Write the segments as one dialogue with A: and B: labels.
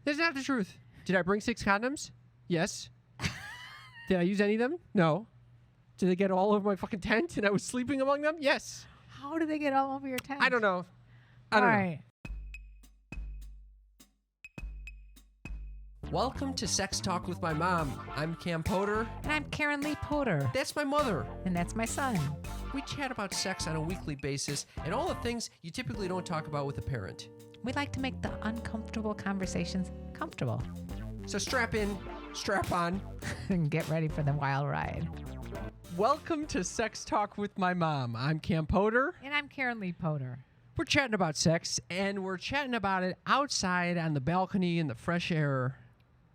A: That's not the truth. Did I bring 6 condoms? Yes. Did I use any of them? No. Did they get all over my fucking tent and I was sleeping among them? Yes.
B: How do they get all over your tent?
A: I don't know. I don't know. Welcome to Sex Talk with my mom. I'm CamSoda.
B: And I'm Karen Lee Potter.
A: That's my mother.
B: And that's my son.
A: We chat about sex on a weekly basis and all the things you typically don't talk about with a parent.
B: We like to make the uncomfortable conversations comfortable.
A: So strap in, strap on,
B: and get ready for the wild ride.
A: Welcome to Sex Talk with my mom. I'm CamSoda.
B: And I'm Karen Lee Potter.
A: We're chatting about sex, and we're chatting about it outside on the balcony in the fresh air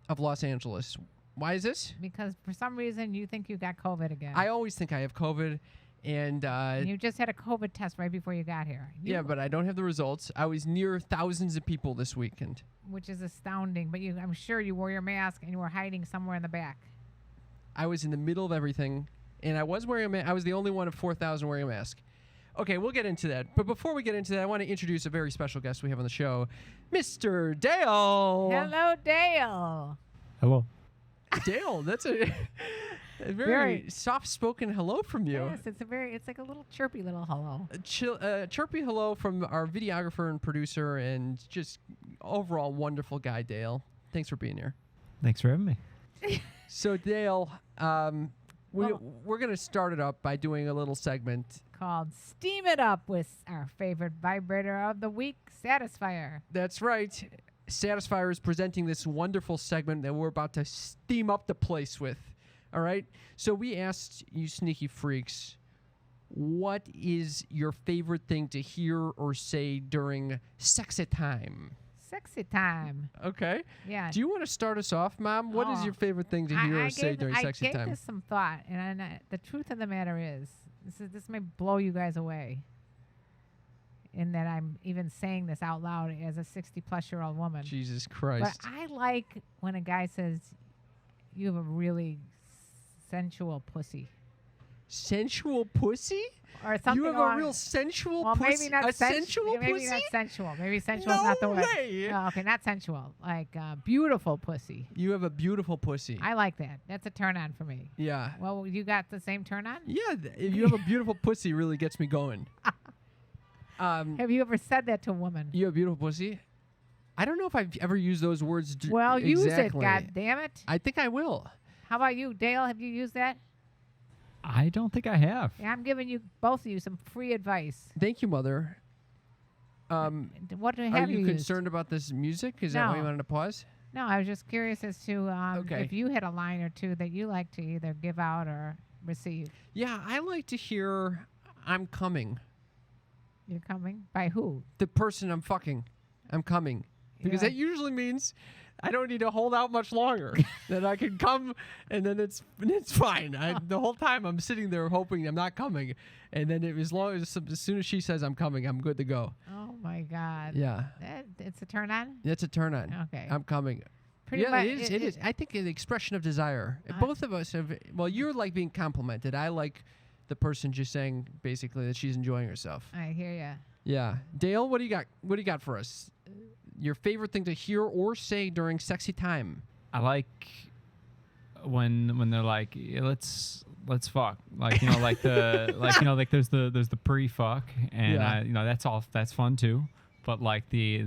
A: of Los Angeles. Why is this?
B: Because for some reason you think you got COVID again.
A: I always think I have COVID, and
B: you just had a COVID test right before you got here.
A: Yeah, but I don't have the results. I was near thousands of people this weekend.
B: Which is astounding, but I'm sure you wore your mask and you were hiding somewhere in the back.
A: I was in the middle of everything, and I was wearing a mask. I was the only one of 4,000 wearing a mask. Okay, we'll get into that. But before we get into that, I want to introduce a very special guest we have on the show, Mr. Dale.
B: Hello, Dale.
A: Hello. Dale, that's a very soft-spoken hello from you.
B: Yes, it's like a little chirpy little hello.
A: Chirpy hello from our videographer and producer and just overall wonderful guy, Dale. Thanks for being here.
C: Thanks for having me.
A: So, Dale, we're going to start it up by doing a little segment
B: called Steam It Up with our favorite vibrator of the week, Satisfier.
A: That's right. Satisfier is presenting this wonderful segment that we're about to steam up the place with. All right? So we asked you sneaky freaks, what is your favorite thing to hear or say during sexy time?
B: Sexy time.
A: Okay.
B: Yeah.
A: Do you want to start us off, Mom? What is your favorite thing to hear or say during sexy time?
B: I gave this some thought, and the truth of the matter is, this may blow you guys away, in that I'm even saying this out loud as a 60-plus-year-old woman.
A: Jesus Christ.
B: But I like when a guy says, you have a really sensual pussy.
A: Sensual pussy?
B: Or something.
A: You have a real sensual pussy?
B: Maybe not
A: sensual
B: maybe
A: pussy?
B: Not sensual. Maybe sensual is not the word.
A: Way.
B: No, okay, not sensual. Like beautiful pussy.
A: You have a beautiful pussy.
B: I like that. That's a turn on for me.
A: Yeah.
B: Well, you got the same turn on?
A: Yeah, if you have a beautiful pussy really gets me going.
B: Have you ever said that to a woman?
A: You have a beautiful pussy? I don't know if I've ever used those words
B: Well,
A: exactly.
B: use it, God damn it.
A: I think I will.
B: How about you, Dale? Have you used that?
C: I don't think I have.
B: Yeah, I'm giving you both of you some free advice.
A: Thank you, Mother.
B: What have
A: are you
B: used?
A: concerned about this music? Is that why you wanted to pause?
B: No, I was just curious as to if you had a line or two that you like to either give out or receive.
A: Yeah, I like to hear I'm coming.
B: You're coming? By who?
A: The person I'm fucking. I'm coming. Because that usually means I don't need to hold out much longer. That I can come and then it's fine. The whole time I'm sitting there hoping I'm not coming. And then as soon as she says I'm coming, I'm good to go.
B: Oh, my God.
A: Yeah.
B: It's a turn on?
A: It's a turn on.
B: Okay.
A: I'm coming.
B: Pretty much,
A: it is. I think an expression of desire. Both of us have, well, you're like being complimented. I like the person just saying basically that she's enjoying herself.
B: I hear ya.
A: Yeah. Dale, what do you got? What do you got for us? Your favorite thing to hear or say during sexy time?
C: I like when they're like, yeah, let's fuck. Like, you know, like the there's the pre-fuck and that's fun too. But like the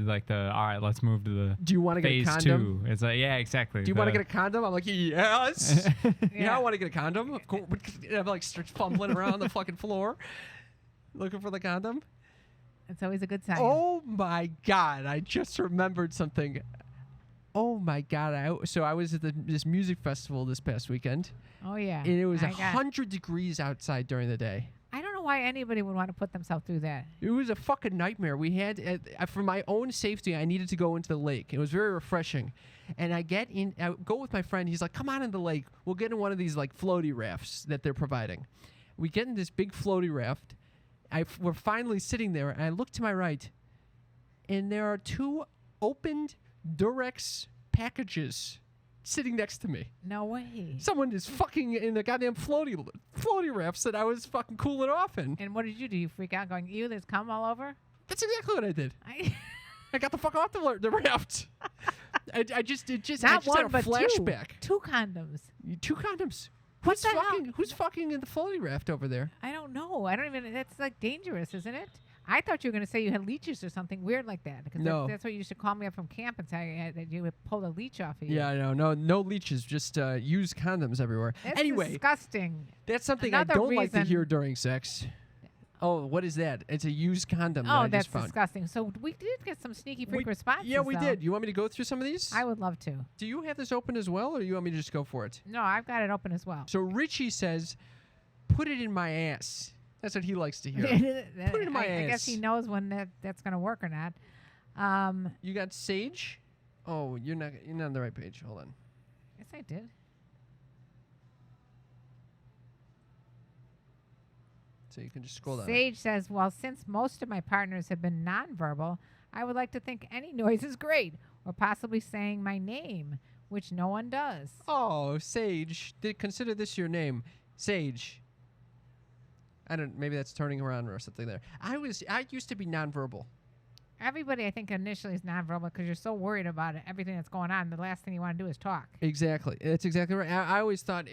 C: all right, let's move to the
A: do you want to get a condom?
C: 2. It's like, yeah, exactly.
A: Do you want to get a condom? I'm like, yes. Yeah, I want to get a condom. Of course, I'm like fumbling around the fucking floor looking for the condom.
B: It's always a good sign.
A: Oh my God! I just remembered something. Oh my God! I was at this music festival this past weekend.
B: Oh yeah.
A: And it was 100 degrees outside during the day.
B: I don't know why anybody would want to put themselves through that.
A: It was a fucking nightmare. We had, for my own safety, I needed to go into the lake. It was very refreshing. And I go with my friend. He's like, come on in the lake. We'll get in one of these like floaty rafts that they're providing. We get in this big floaty raft. We're finally sitting there, and I look to my right, and there are 2 opened Durex packages sitting next to me.
B: No way.
A: Someone is fucking in the goddamn floaty rafts that I was fucking cooling off in.
B: And what did you do? You freak out going, ew, there's cum all over?
A: That's exactly what I did. I got the fuck off the raft. I just
B: Not
A: had a
B: one, but
A: flashback.
B: Two condoms.
A: 2 condoms.
B: What
A: Who's
B: the hell?
A: fucking? Who's fucking in the floaty raft over there?
B: I don't know. I don't even. That's like dangerous, isn't it? I thought you were going to say you had leeches or something weird like that. Because
A: No.
B: that's what you used to call me up from camp and say that you would pull a leech off of you.
A: Yeah, I know. No leeches. Just used condoms everywhere.
B: That's
A: Anyway,
B: disgusting.
A: that's something
B: Another
A: I don't like to
B: reason-
A: hear during sex. Oh, what is that? It's a used condom that
B: Oh,
A: I
B: that's
A: just found.
B: disgusting. So we did get some sneaky freak responses.
A: Yeah, we
B: though.
A: did. You want me to go through some of these?
B: I would love to.
A: Do you have this open as well, or you want me to just go for it?
B: No, I've got it open as well.
A: So Richie says, "Put it in my ass." That's what he likes to hear. Put it in my
B: I guess
A: ass.
B: he knows when that's going to work or not.
A: You got Sage? Oh, you're not on the right page. Hold on.
B: Yes, I did.
A: So you can just scroll down.
B: Sage says, well, since most of my partners have been nonverbal, I would like to think any noise is great, or possibly saying my name, which no one does.
A: Oh, Sage. Consider this your name. Sage. Maybe that's turning around or something there. I used to be nonverbal.
B: Everybody, I think, initially is nonverbal because you're so worried about it, everything that's going on. The last thing you want to do is talk.
A: Exactly. That's exactly right. I always thought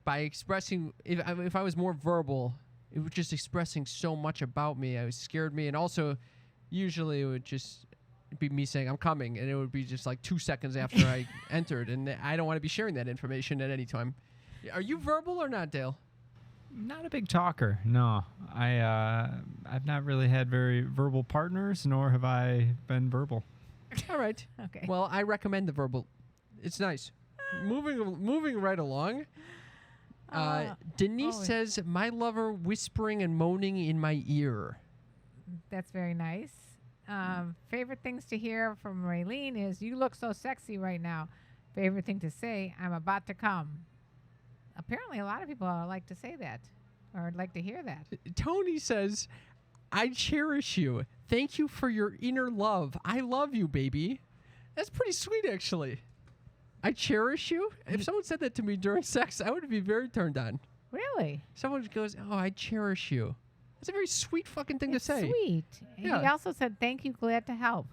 A: by expressing, if I was more verbal, it was just expressing so much about me. It scared me. And also, usually it would just be me saying, I'm coming. And it would be just like 2 seconds after I entered. And I don't want to be sharing that information at any time. Are you verbal or not, Dale?
C: Not a big talker. No, I've not really had very verbal partners, nor have I been verbal.
A: All right.
B: Okay.
A: Well, I recommend the verbal. It's nice. Moving right along. Denise says, "My lover whispering and moaning in my ear."
B: That's very nice. Favorite things to hear from Raylene is, you look so sexy right now. Favorite thing to say, I'm about to come. Apparently, a lot of people like to say that or like to hear that.
A: Tony says, "I cherish you. Thank you for your inner love. I love you, baby." That's pretty sweet, actually. I cherish you. If someone said that to me during sex, I would be very turned on.
B: Really?
A: Someone goes, "Oh, I cherish you." That's a very sweet fucking thing
B: It's
A: to say.
B: sweet.
A: Yeah.
B: He also said, thank you, glad to help.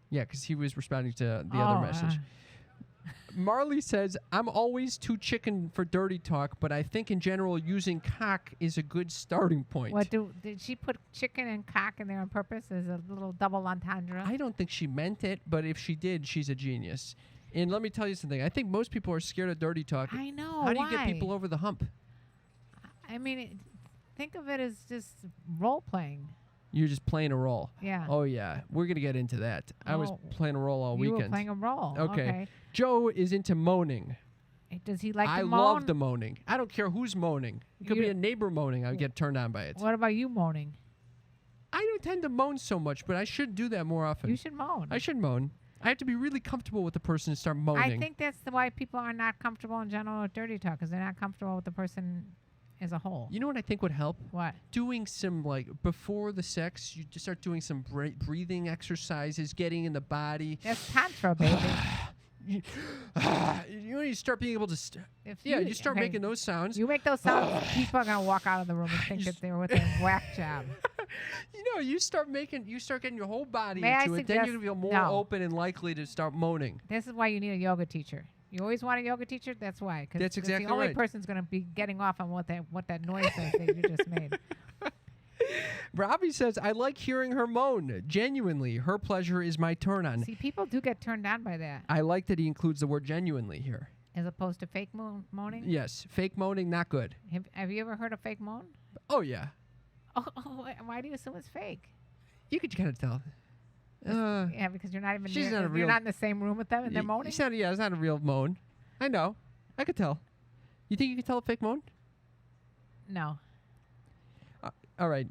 A: Yeah, because he was responding to the other message. Marley says, "I'm always too chicken for dirty talk, but I think in general using cock is a good starting point."
B: Did she put chicken and cock in there on purpose as a little double entendre?
A: I don't think she meant it, but if she did, she's a genius. And let me tell you something. I think most people are scared of dirty talk.
B: I know.
A: How do you
B: why?
A: get people over the hump?
B: I mean, think of it as just role playing.
A: You're just playing a role.
B: Yeah.
A: Oh, yeah. We're going to get into that. I was
B: Oh,
A: playing a role all
B: you
A: weekend.
B: were playing a role.
A: Okay. Joe is into moaning.
B: Does he like
A: I
B: to moan?
A: love the moaning. I don't care who's moaning. It could be
B: You-
A: a neighbor moaning. I would get turned on by it.
B: What about you moaning?
A: I don't tend to moan so much, but I should do that more often.
B: You should moan.
A: I should moan. I have to be really comfortable with the person to start moaning.
B: I think that's why people are not comfortable in general with dirty talk, because they're not comfortable with the person as a whole.
A: You know what I think would help?
B: What?
A: Doing some, before the sex, you just start doing some breathing exercises, getting in the body.
B: That's tantra, baby.
A: You start being able to...
B: If
A: you start
B: okay,
A: making those sounds.
B: You make those sounds, people are going to walk out of the room and think that they were with a whack job.
A: You start getting your whole body
B: May I
A: into it. Then you're
B: suggest-
A: going to feel more
B: no.
A: open and likely to start moaning.
B: This is why you need a yoga teacher. You always want a yoga teacher? That's why. 'Cause
A: That's exactly
B: the only
A: right.
B: person's going to be getting off on what that noise is that you just made.
A: Robbie says, "I like hearing her moan. Genuinely, her pleasure is my turn on."
B: See, people do get turned on by that,
A: I like that he includes the word genuinely here.
B: as opposed to fake moaning.
A: Yes, fake moaning, not good.
B: Have you ever heard a fake moan?
A: Oh, yeah.
B: Oh, why do you assume it's fake?
A: You could kind of tell.
B: Yeah, because you're not even
A: she's not a
B: you're
A: real-
B: not in the same room with them and they're moaning.
A: It's not a real moan. I know. I could tell. You think you could tell a fake moan?
B: No.
A: All right.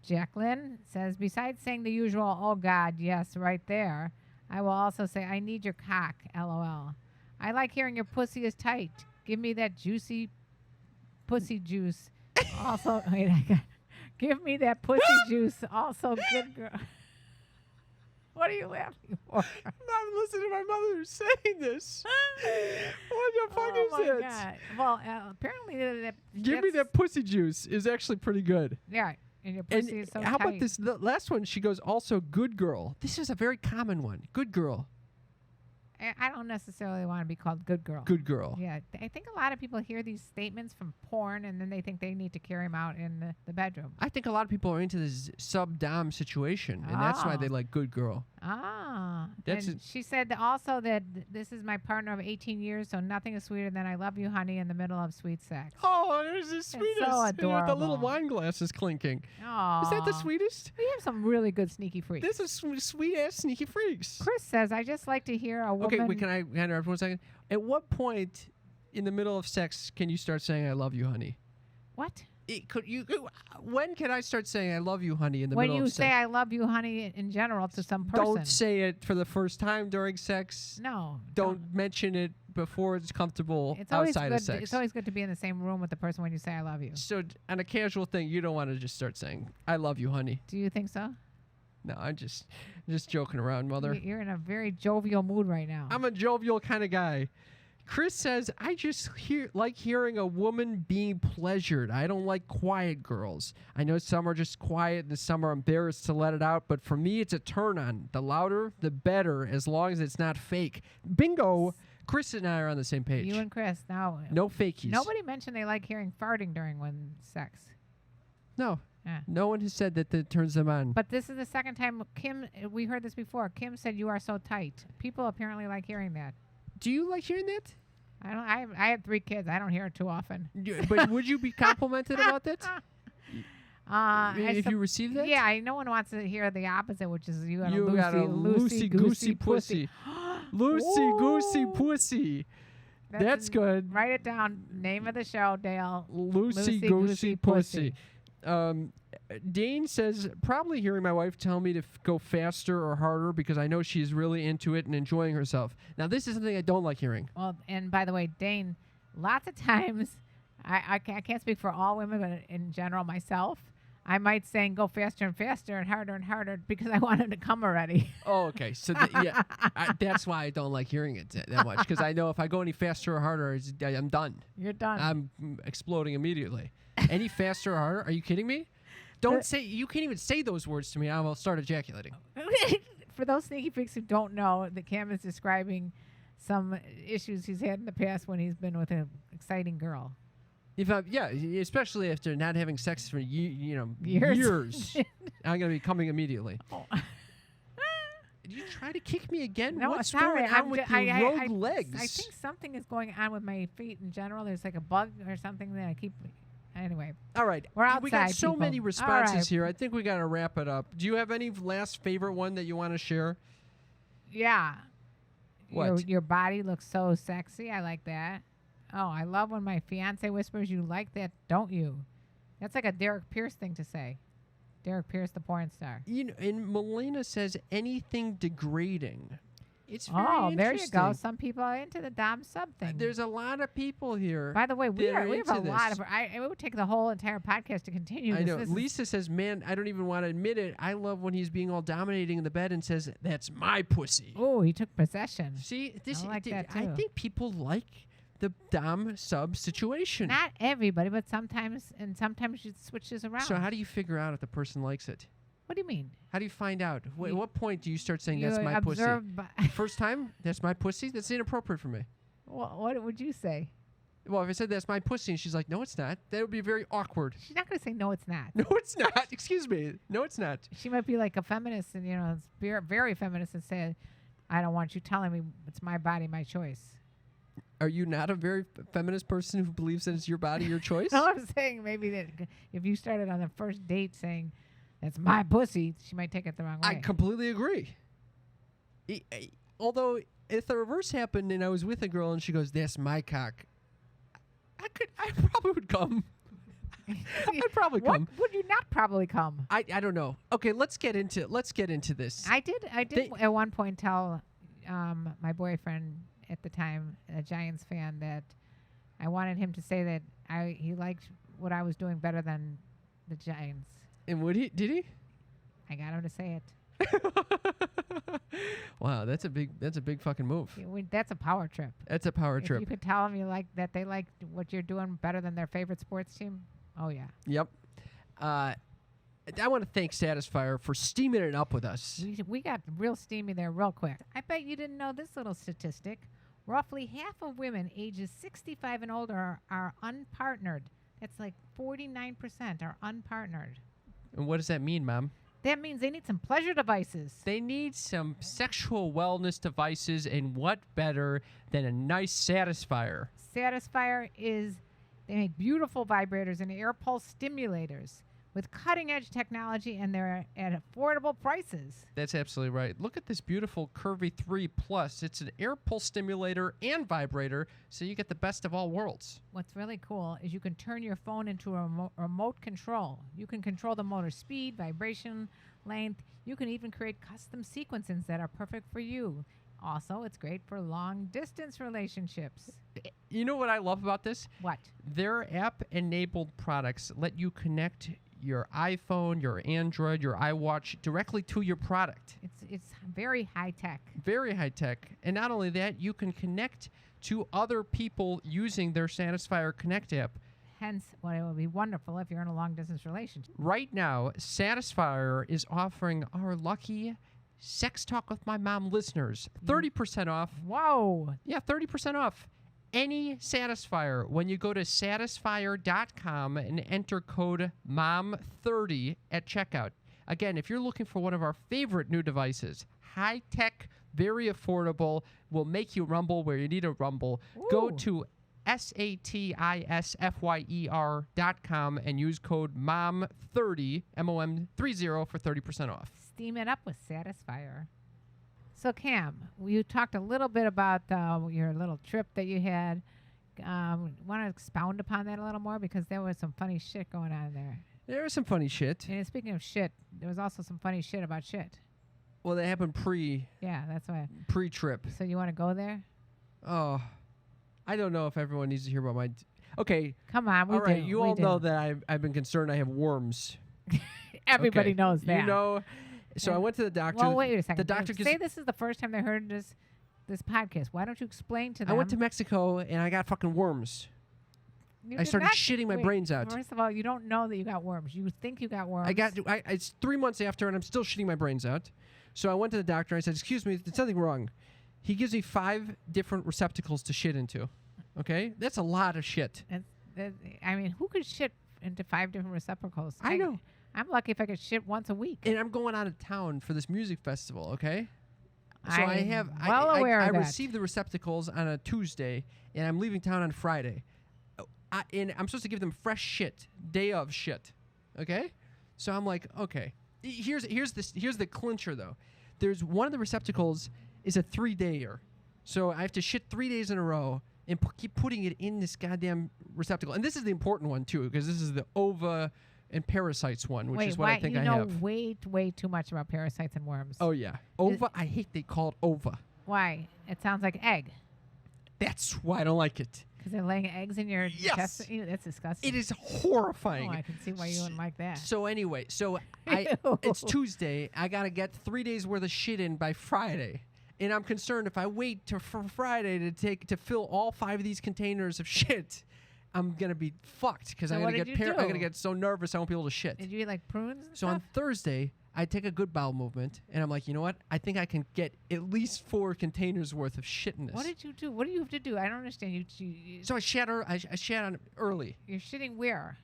B: Jacqueline says, besides saying the usual, oh God, yes, right there, I will also say, I need your cock, LOL. I like hearing your pussy is tight. Give me that juicy pussy juice. Also, wait, give me that pussy juice. Also, good girl. What are you laughing for?
A: I'm listening to my mother saying this. What the fuck is
B: Oh my
A: it?
B: God. Well, apparently
A: Give me
B: that's-
A: that pussy juice is actually pretty good.
B: Yeah, And your pussy is so
A: how
B: tight.
A: about this? The last one, she goes, also good girl. This is a very common one. Good girl.
B: I don't necessarily want to be called good girl.
A: Good girl.
B: Yeah, I think a lot of people hear these statements from porn, and then they think they need to carry them out in the bedroom.
A: I think a lot of people are into this sub-dom situation, and that's why they like good girl. That's
B: And she said also that this is my partner of 18 years, so nothing is sweeter than I love you, honey, in the middle of sweet sex.
A: Oh, there's the sweetest.
B: so
A: The little
B: adorable.
A: wine glasses clinking.
B: Aww.
A: Is that the sweetest?
B: We have some really good sneaky freaks.
A: This is sweet-ass sneaky freaks.
B: Chris says, I just like to hear a woman...
A: Okay, wait, can I interrupt 1 second? At what point in the middle of sex can you start saying I love you, honey?
B: What?
A: When can I start saying I love you, honey, in the
B: When
A: middle
B: you
A: of
B: say
A: sex?
B: I love you, honey, in general to some person.
A: Don't say it for the first time during sex.
B: No.
A: Don't mention it before it's comfortable
B: It's always
A: outside
B: good.
A: of sex.
B: It's always good to be in the same room with the person when you say I love you.
A: So on a casual thing, you don't want to just start saying I love you, honey.
B: Do you think so?
A: No, I'm just joking around, mother.
B: You're in a very jovial mood right now.
A: I'm a jovial kind of guy. Chris says, I just like hearing a woman being pleasured. I don't like quiet girls. I know some are just quiet and some are embarrassed to let it out, but for me, it's a turn on. The louder, the better, as long as it's not fake. Bingo! Chris and I are on the same page.
B: You and Chris. Now,
A: No fakies.
B: nobody mentioned they like hearing farting during when sex.
A: No.
B: Yeah.
A: No one has said that turns them on.
B: But this is the second time Kim, we heard this before. Kim said you are so tight. People apparently like hearing that.
A: Do you like hearing that?
B: I have 3 kids. I don't hear it too often.
A: But would you be complimented about that? If you receive that?
B: Yeah, no one wants to hear the opposite, which is you got
A: got a
B: a
A: loosey goosey pussy. Loosey goosey pussy. That's good.
B: Write it down. Name of the show, Dale.
A: Loosey goosey pussy. Dane says, probably hearing my wife tell me to go faster or harder because I know she's really into it and enjoying herself. Now, this is something I don't like hearing.
B: Well, and by the way, Dane, lots of times, I can't speak for all women, but in general, myself, I might say go faster and faster and harder because I want him to come already.
A: Oh, okay. So, that's why I don't like hearing it that much because I know if I go any faster or harder, I'm done.
B: You're done.
A: I'm exploding immediately. Any faster or harder? Are you kidding me? Don't say, you can't even say those words to me. I will start ejaculating.
B: For those sneaky freaks who don't know, the Cam is describing some issues he's had in the past when he's been with an exciting girl.
A: Especially after not having sex for years. I'm gonna be coming immediately.
B: Oh.
A: Did you try to kick me again?
B: No,
A: What's
B: sorry.
A: going on with your rogue legs?
B: I think something is going on with my feet in general. There's like a bug or something that I keep. Anyway.
A: All right.
B: We're outside,
A: we got so
B: people.
A: many responses
B: All right.
A: here. I think we got to wrap it up. Do you have any last favorite one that you want to share?
B: Yeah.
A: What?
B: Your body looks so sexy. I like that. Oh, I love when my fiance whispers, you like that, don't you? That's like a Derek Pierce thing to say. Derek Pierce, the porn star.
A: And Melina says anything degrading. It's very
B: there you go.
A: interesting.
B: Some people are into the dom sub thing.
A: There's a lot of people here.
B: By the way, we have
A: into
B: a lot
A: this.
B: of. It would take the whole entire podcast to continue.
A: I
B: this.
A: know.
B: This is-
A: Lisa says, man, I don't even want to admit it. I love when he's being all dominating in the bed and says, that's my pussy.
B: Oh, he took possession.
A: See,
B: I like that
A: I
B: too.
A: think people like the dom sub situation.
B: Not everybody, but sometimes, and sometimes it switches around.
A: So how do you figure out if the person likes it?
B: What do you mean?
A: How do you find out? At what point do you start saying
B: You
A: that's my pussy?
B: observe by-
A: First time, that's my pussy? That's inappropriate for me.
B: What would you say?
A: Well, if I said that's my pussy and she's like, no, it's not, that would be very awkward.
B: She's not going to say no, it's not.
A: No, it's not. Excuse me. No, it's not.
B: She might be like a feminist and, it's very feminist and say, I don't want you telling me it's my body, my choice.
A: Are you not a very feminist person who believes that it's your body, your choice?
B: No, I'm saying maybe that if you started on the first date saying, that's my pussy, she might take it the wrong way.
A: I completely agree. Although, if the reverse happened and I was with a girl and she goes, that's my cock, I probably would come. I'd probably
B: What
A: come.
B: would you not probably come?
A: I don't know. Okay, let's get into this.
B: I did at one point tell my boyfriend at the time, a Giants fan, that I wanted him to say that he liked what I was doing better than the Giants.
A: And did he?
B: I got him to say it.
A: Wow, that's a big fucking move.
B: That's a power trip.
A: That's a power
B: If
A: trip.
B: you could tell them that they like what you're doing better than their favorite sports team. Oh yeah.
A: Yep. I want to thank Satisfier for steaming it up with us.
B: We got real steamy there real quick. I bet you didn't know this little statistic. Roughly half of women ages 65 and older are unpartnered. That's like 49% are unpartnered.
A: And what does that mean, Mom?
B: That means they need some pleasure devices.
A: They need some sexual wellness devices, and what better than a nice Satisfier?
B: Satisfier they make beautiful vibrators and air pulse stimulators with cutting-edge technology, and they're at affordable prices.
A: That's absolutely right. Look at this beautiful Curvy 3 Plus. It's an air pulse stimulator and vibrator, so you get the best of all worlds.
B: What's really cool is you can turn your phone into a remote control. You can control the motor speed, vibration, length. You can even create custom sequences that are perfect for you. Also, it's great for long-distance relationships.
A: You know what I love about this?
B: What?
A: Their app-enabled products let you connect your iPhone, your Android, your iWatch directly to your product.
B: It's very high-tech.
A: Very high-tech. And not only that, you can connect to other people using their Satisfier Connect app.
B: Hence, it would be wonderful if you're in a long-distance relationship.
A: Right now, Satisfier is offering our lucky Sex Talk with My Mom listeners 30% off.
B: Whoa.
A: Yeah, 30% off any Satisfier when you go to satisfier.com and enter code MOM30 at checkout. Again, if you're looking for one of our favorite new devices, high-tech, very affordable, will make you rumble where you need a rumble, go to satisfier.com and use code MOM30, MOM30 for 30% off.
B: Steam it up with Satisfier. So, Cam, you talked a little bit about your little trip that you had. Want to expound upon that a little more? Because there was some funny shit going on there.
A: There was some funny shit.
B: And speaking of shit, there was also some funny shit about shit.
A: Well, that happened
B: Yeah, that's why.
A: pre-trip.
B: So you want to go there?
A: Oh, I don't know if everyone needs to hear about my... Okay.
B: Come on, we
A: all right,
B: do.
A: you
B: we
A: all
B: do.
A: know that I've been concerned I have worms.
B: Everybody
A: Okay.
B: knows that.
A: You know... So I went to the doctor.
B: Well, wait a second.
A: The doctor
B: Say this is the first time they heard this podcast. Why don't you explain to them?
A: I went to Mexico and I got fucking worms.
B: You
A: I
B: did
A: started
B: not-
A: shitting my
B: wait,
A: brains out.
B: First of all, you don't know that you got worms. You think you got worms.
A: It's 3 months after and I'm still shitting my brains out. So I went to the doctor and I said, "Excuse me, there's something wrong." He gives me 5 different receptacles to shit into. Okay? That's a lot of shit.
B: I mean, who could shit into 5 different receptacles?
A: I know.
B: I'm lucky if I could shit once a week.
A: And I'm going out of town for this music festival, okay? So
B: I'm well aware
A: I
B: of that.
A: received the receptacles on a Tuesday, and I'm leaving town on Friday. And I'm supposed to give them fresh shit, day of shit, okay? So I'm like, okay. Here's the clincher, though. There's one of the receptacles is a 3-dayer. So I have to shit 3 days in a row and keep putting it in this goddamn receptacle. And this is the important one, too, because this is the ova and parasites one, which is what I think I have.
B: You know way too much about parasites and worms.
A: Oh, yeah. Ova, I hate they call it ova.
B: Why? It sounds like egg.
A: That's why I don't like it.
B: Because they're laying eggs in your
A: Yes.
B: chest. Ew, that's disgusting.
A: It is horrifying.
B: Oh, I can see why you wouldn't like that.
A: So anyway, it's Tuesday. I got to get 3 days worth of shit in by Friday. And I'm concerned if I wait for Friday to fill all 5 of these containers of shit, I'm going to be fucked because
B: So
A: I'm
B: what
A: going
B: did you do?
A: to get so nervous I won't be able to shit.
B: Did you eat like prunes and
A: So
B: stuff?
A: on Thursday, I take a good bowel movement, and I'm like, you know what? I think I can get at least 4 containers worth of shit in this.
B: What did you do? What do you have to do? I don't understand.
A: So I shat on early
B: You're shitting where?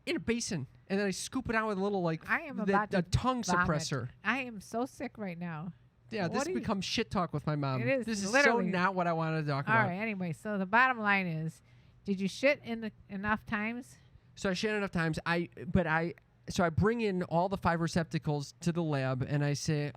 A: in a basin, and then I scoop it out with a little like
B: I am about
A: a
B: to
A: tongue
B: vomit.
A: suppressor.
B: I am so sick right now.
A: Yeah,
B: What
A: this
B: do you-
A: becomes shit talk with my mom.
B: It is,
A: This is
B: literally.
A: so not what I wanted to talk
B: All
A: about.
B: right. Anyway, so the bottom line is, did you shit enough times?
A: So I shat enough times. So I bring in all the 5 receptacles to the lab, and I say,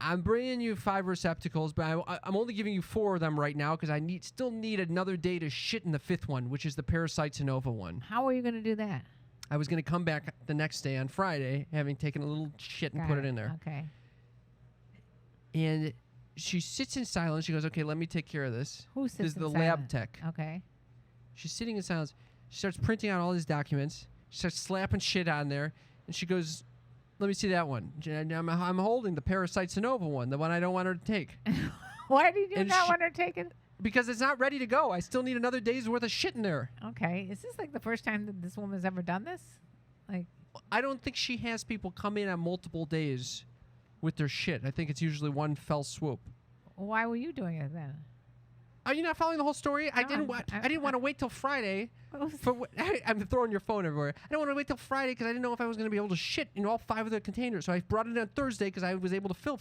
A: I'm bringing you 5 receptacles, but I'm only giving you 4 of them right now because I still need another day to shit in the 5th one, which is the parasites and ova one.
B: How are you going to do that?
A: I was going to come back the next day on Friday, having taken a little shit and
B: Got
A: put it in there.
B: Okay.
A: And she sits in silence. She goes, "Okay, let me take care of this."
B: Who sits
A: This is
B: in
A: the
B: silence?
A: lab tech.
B: Okay.
A: She's sitting in silence. She starts printing out all these documents. She starts slapping shit on there. And she goes, "Let me see that one." I'm holding the parasites and ova one, the one I don't want her to take.
B: Why did you
A: And
B: not
A: she-
B: want her taken?
A: Because it's not ready to go. I still need another day's worth of shit in there.
B: Okay. Is this like the first time that this woman's ever done this? Like,
A: I don't think she has people come in on multiple days with their shit. I think it's usually one fell swoop.
B: Why were you doing it then?
A: Are you not following the whole story? I
B: No,
A: didn't want to wait till Friday.
B: What was-
A: I'm throwing your phone everywhere. I didn't want to wait till Friday because I didn't know if I was going to be able to shit in all 5 of the containers. So I brought it on Thursday because I was able to fill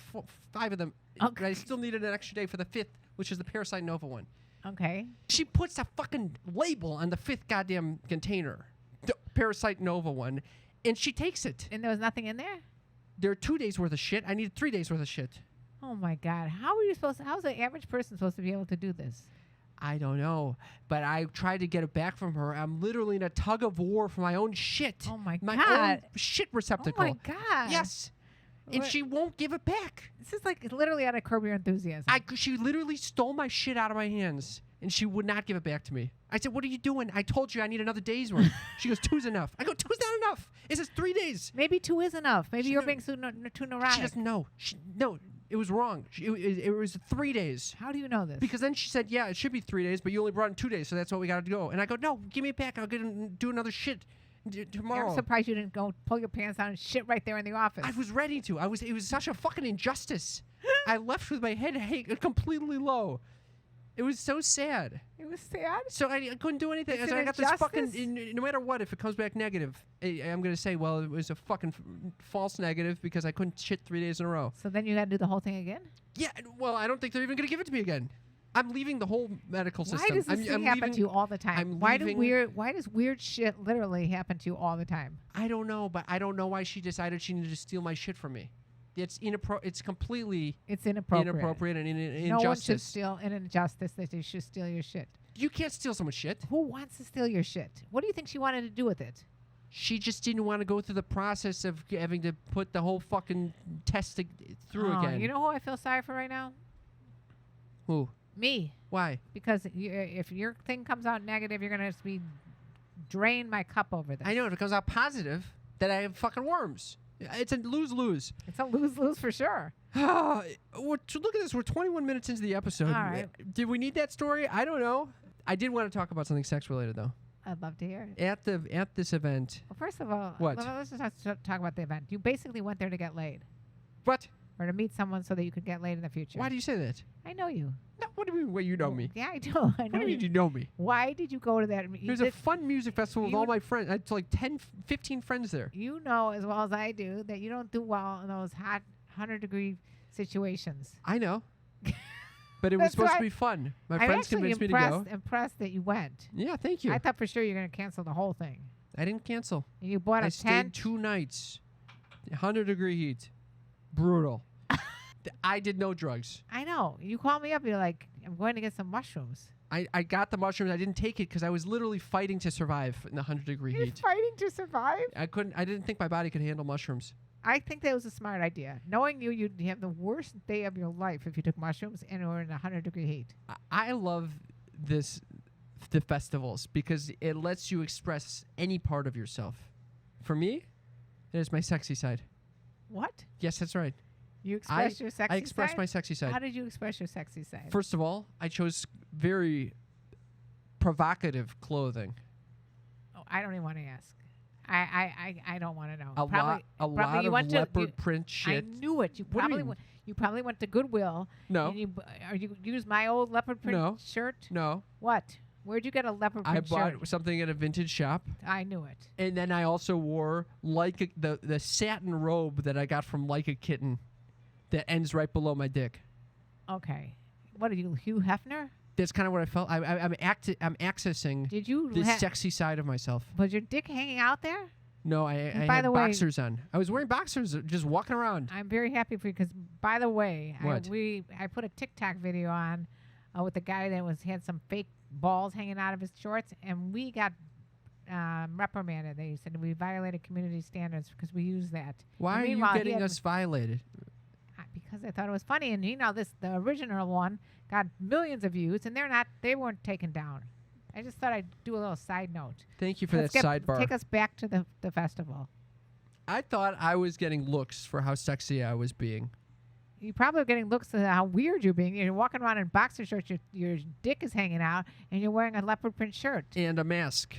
A: 5 of them.
B: Okay.
A: But I still needed an extra day for the 5th, which is the Parasite Nova one.
B: Okay.
A: She puts a fucking label on the 5th goddamn container, the Parasite Nova one, and she takes it.
B: And there was nothing in there?
A: There are 2 days worth of shit. I needed 3 days worth of shit.
B: Oh my God. How's an average person supposed to be able to do this?
A: I don't know, but I tried to get it back from her. I'm literally in a tug of war for my own shit.
B: Oh my
A: my
B: God.
A: own shit receptacle.
B: Oh my God.
A: Yes, and
B: What-
A: she won't give it back.
B: This is like literally out of Curb Your Enthusiasm.
A: She literally stole my shit out of my hands, and she would not give it back to me. I said, "What are you doing? I told you I need another day's worth." She goes, "2's enough." I go, "2's not enough. It says 3 days."
B: Maybe 2 is enough. Maybe
A: She
B: you're
A: don't-
B: being too neurotic.
A: She doesn't know. No, it was wrong. It was 3 days.
B: How do you know this?
A: Because then she said, "Yeah, it should be 3 days, but you only brought in 2 days, so that's what we got to go." And I go, "No, give me it back. I'll get and do another shit tomorrow."
B: I'm surprised you didn't go pull your pants down and shit right there in the office.
A: I was ready to. It was such a fucking injustice. I left with my head completely low. It was so sad.
B: It was sad.
A: So I couldn't do anything.
B: It's
A: So
B: an
A: I got this fucking.
B: injustice?
A: No matter what, if it comes back negative, I'm gonna say, well, it was a fucking false negative because I couldn't shit 3 days in a row.
B: So then you got to do the whole thing again?
A: Yeah. Well, I don't think they're even gonna give it to me again. I'm leaving the whole medical system.
B: Why does this thing happen
A: leaving-
B: to you all the time?
A: I'm
B: Why
A: leaving-
B: does weird shit literally happen to you all the time?
A: I don't know, but I don't know why she decided she needed to steal my shit from me. It's completely
B: It's inappropriate.
A: inappropriate and injustice.
B: No one should steal an injustice that they should steal your shit.
A: You can't steal someone's shit.
B: Who wants to steal your shit? What do you think she wanted to do with it?
A: She just didn't want to go through the process of having to put the whole fucking test through
B: Oh,
A: again.
B: You know who I feel sorry for right now?
A: Who?
B: Me.
A: Why?
B: Because if your thing comes out negative, you're going to be drain my cup over this.
A: I know if it comes out positive, that I have fucking worms. It's a lose-lose.
B: It's a lose-lose for sure.
A: Look at this. We're 21 minutes into the episode.
B: All right.
A: Did we need that story? I don't know. I did want to talk about something sex-related, though.
B: I'd love to hear it.
A: At this event.
B: Well, first of all,
A: What?
B: let's just talk about the event. You basically went there to get laid
A: What?
B: or to meet someone so that you could get laid in the future.
A: Why do you say that?
B: I know you.
A: No, what do you mean? Well, you know me.
B: Yeah, I do. I
A: What
B: know
A: do you mean
B: you.
A: you know me?
B: Why did you go to that?
A: There's a fun music festival with
B: you-
A: all my friends. I had like 10, 15 friends there.
B: You know as well as I do that you don't do well in those hot 100-degree situations.
A: I know. But it was
B: That's
A: supposed
B: why
A: to be fun. My
B: I'm
A: friends
B: actually
A: convinced me to go.
B: impressed that you went.
A: Yeah, thank you.
B: I thought for sure you were going to cancel the whole thing.
A: I didn't cancel.
B: And you bought
A: I
B: a
A: stayed
B: tent.
A: 2 nights. 100-degree heat. Brutal. I did no drugs.
B: I know. You called me up. You're like, I'm going to get some mushrooms.
A: I got the mushrooms. I didn't take it because I was literally fighting to survive in the 100-degree
B: You're
A: heat.
B: fighting to survive?
A: I didn't think my body could handle mushrooms.
B: I think that was a smart idea. Knowing you, you'd have the worst day of your life if you took mushrooms and were in 100-degree heat.
A: I love the festivals because it lets you express any part of yourself. For me, it is my sexy side.
B: What?
A: Yes, that's right.
B: You expressed your sexy
A: I expressed
B: side?
A: my sexy side.
B: How did you express your sexy side?
A: First of all, I chose very provocative clothing.
B: Oh, I don't even want to ask. I don't want to know.
A: A lot
B: you
A: of
B: went to-
A: leopard
B: you-
A: print shit.
B: I knew it. You
A: What do you
B: probably
A: mean?
B: went. You probably went to Goodwill.
A: No,
B: And you used my old leopard print
A: No.
B: shirt.
A: no.
B: What? Where'd you get a leopard
A: I
B: print
A: bought
B: shirt?
A: something at a vintage shop,
B: I knew it.
A: and then I also wore the satin robe that I got from Like a Kitten, that ends right below my dick.
B: Okay. What are you, Hugh Hefner?
A: That's kind of what I felt. I'm accessing
B: Did you?
A: this sexy side of myself.
B: Was your dick hanging out there?
A: No, I
B: by
A: had
B: the way-
A: boxers on. I was wearing boxers, just walking around.
B: I'm very happy for you because, by the way,
A: What?
B: I put a TikTok video on with a guy that had some fake balls hanging out of his shorts, and we got reprimanded. They said we violated community standards because we used that.
A: Why
B: And
A: are you
B: meanwhile, he
A: getting
B: had-
A: us violated?
B: Because I thought it was funny, and the original one got millions of views, and they weren't taken down. I just thought I'd do a little side note.
A: Thank you for
B: Let's
A: that sidebar.
B: Take us back to the festival.
A: I thought I was getting looks for how sexy I was being.
B: You probably are getting looks at how weird you're being. You're walking around in boxer shorts, your dick is hanging out, and you're wearing a leopard print shirt.
A: And a mask.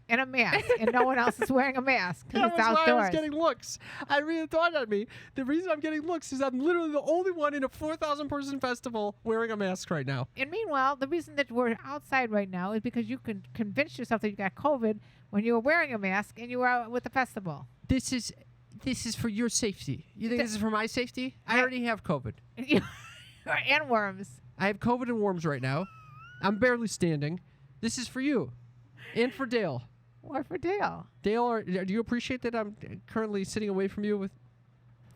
B: in a mask, and no one else is wearing a mask because
A: That
B: it's
A: was why I was
B: outdoors.
A: getting looks. I really thought on me. The reason I'm getting looks is I'm literally the only one in a 4,000 person festival wearing a mask right now.
B: And meanwhile, the reason that we're outside right now is because you can convince yourself that you got COVID when you were wearing a mask and you were out with the festival.
A: This is for your safety. You think this is for my safety? I already have COVID.
B: And worms.
A: I have COVID and worms right now. I'm barely standing. This is for you. And for Dale.
B: Or for Dale.
A: Dale, do you appreciate that I'm currently sitting away from you with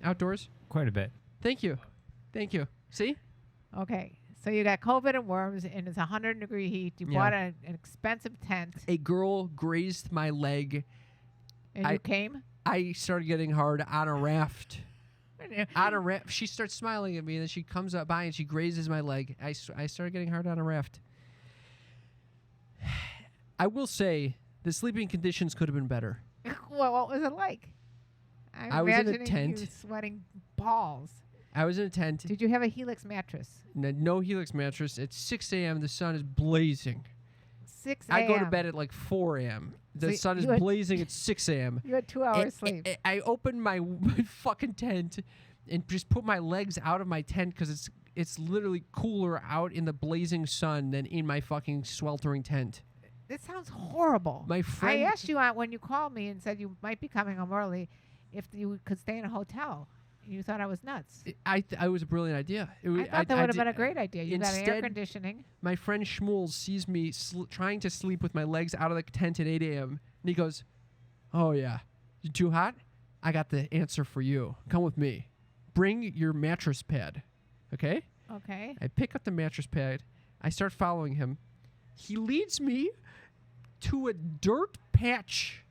A: outdoors?
C: Quite a bit.
A: Thank you. Thank you. See?
B: Okay. So you got COVID and worms, and it's 100-degree heat. You
A: Yeah.
B: bought an expensive tent,
A: A girl grazed my leg.
B: and you came.
A: I started getting hard on a raft. On a raft. She starts smiling at me, and then she comes up by and she grazes my leg. I started getting hard on a raft. I will say the sleeping conditions could have been better.
B: Well, what was it like?
A: I was in a
B: imagining
A: tent.
B: You sweating balls.
A: I was in a tent.
B: Did you have a Helix mattress?
A: No Helix mattress. It's 6 a.m. The sun is blazing.
B: 6 a.m.
A: I go to bed at like 4 a.m. The
B: So
A: sun is
B: you had-
A: blazing at 6 a.m.
B: You had 2 hours sleep.
A: I open my fucking tent and just put my legs out of my tent because it's literally cooler out in the blazing sun than in my fucking sweltering tent.
B: This sounds horrible.
A: My friend-
B: I asked you when you called me and said you might be coming home early if you could stay in a hotel. You thought I was nuts.
A: I was a brilliant idea.
B: I thought that would have been a
A: did-
B: great idea. You got air
A: Instead-
B: conditioning.
A: My friend Shmuel sees me trying to sleep with my legs out of the tent at 8 a.m. and he goes, "Oh yeah, you too hot? I got the answer for you. Come with me. Bring your mattress pad." Okay?
B: Okay.
A: I pick up the mattress pad. I start following him. He leads me to a dirt patch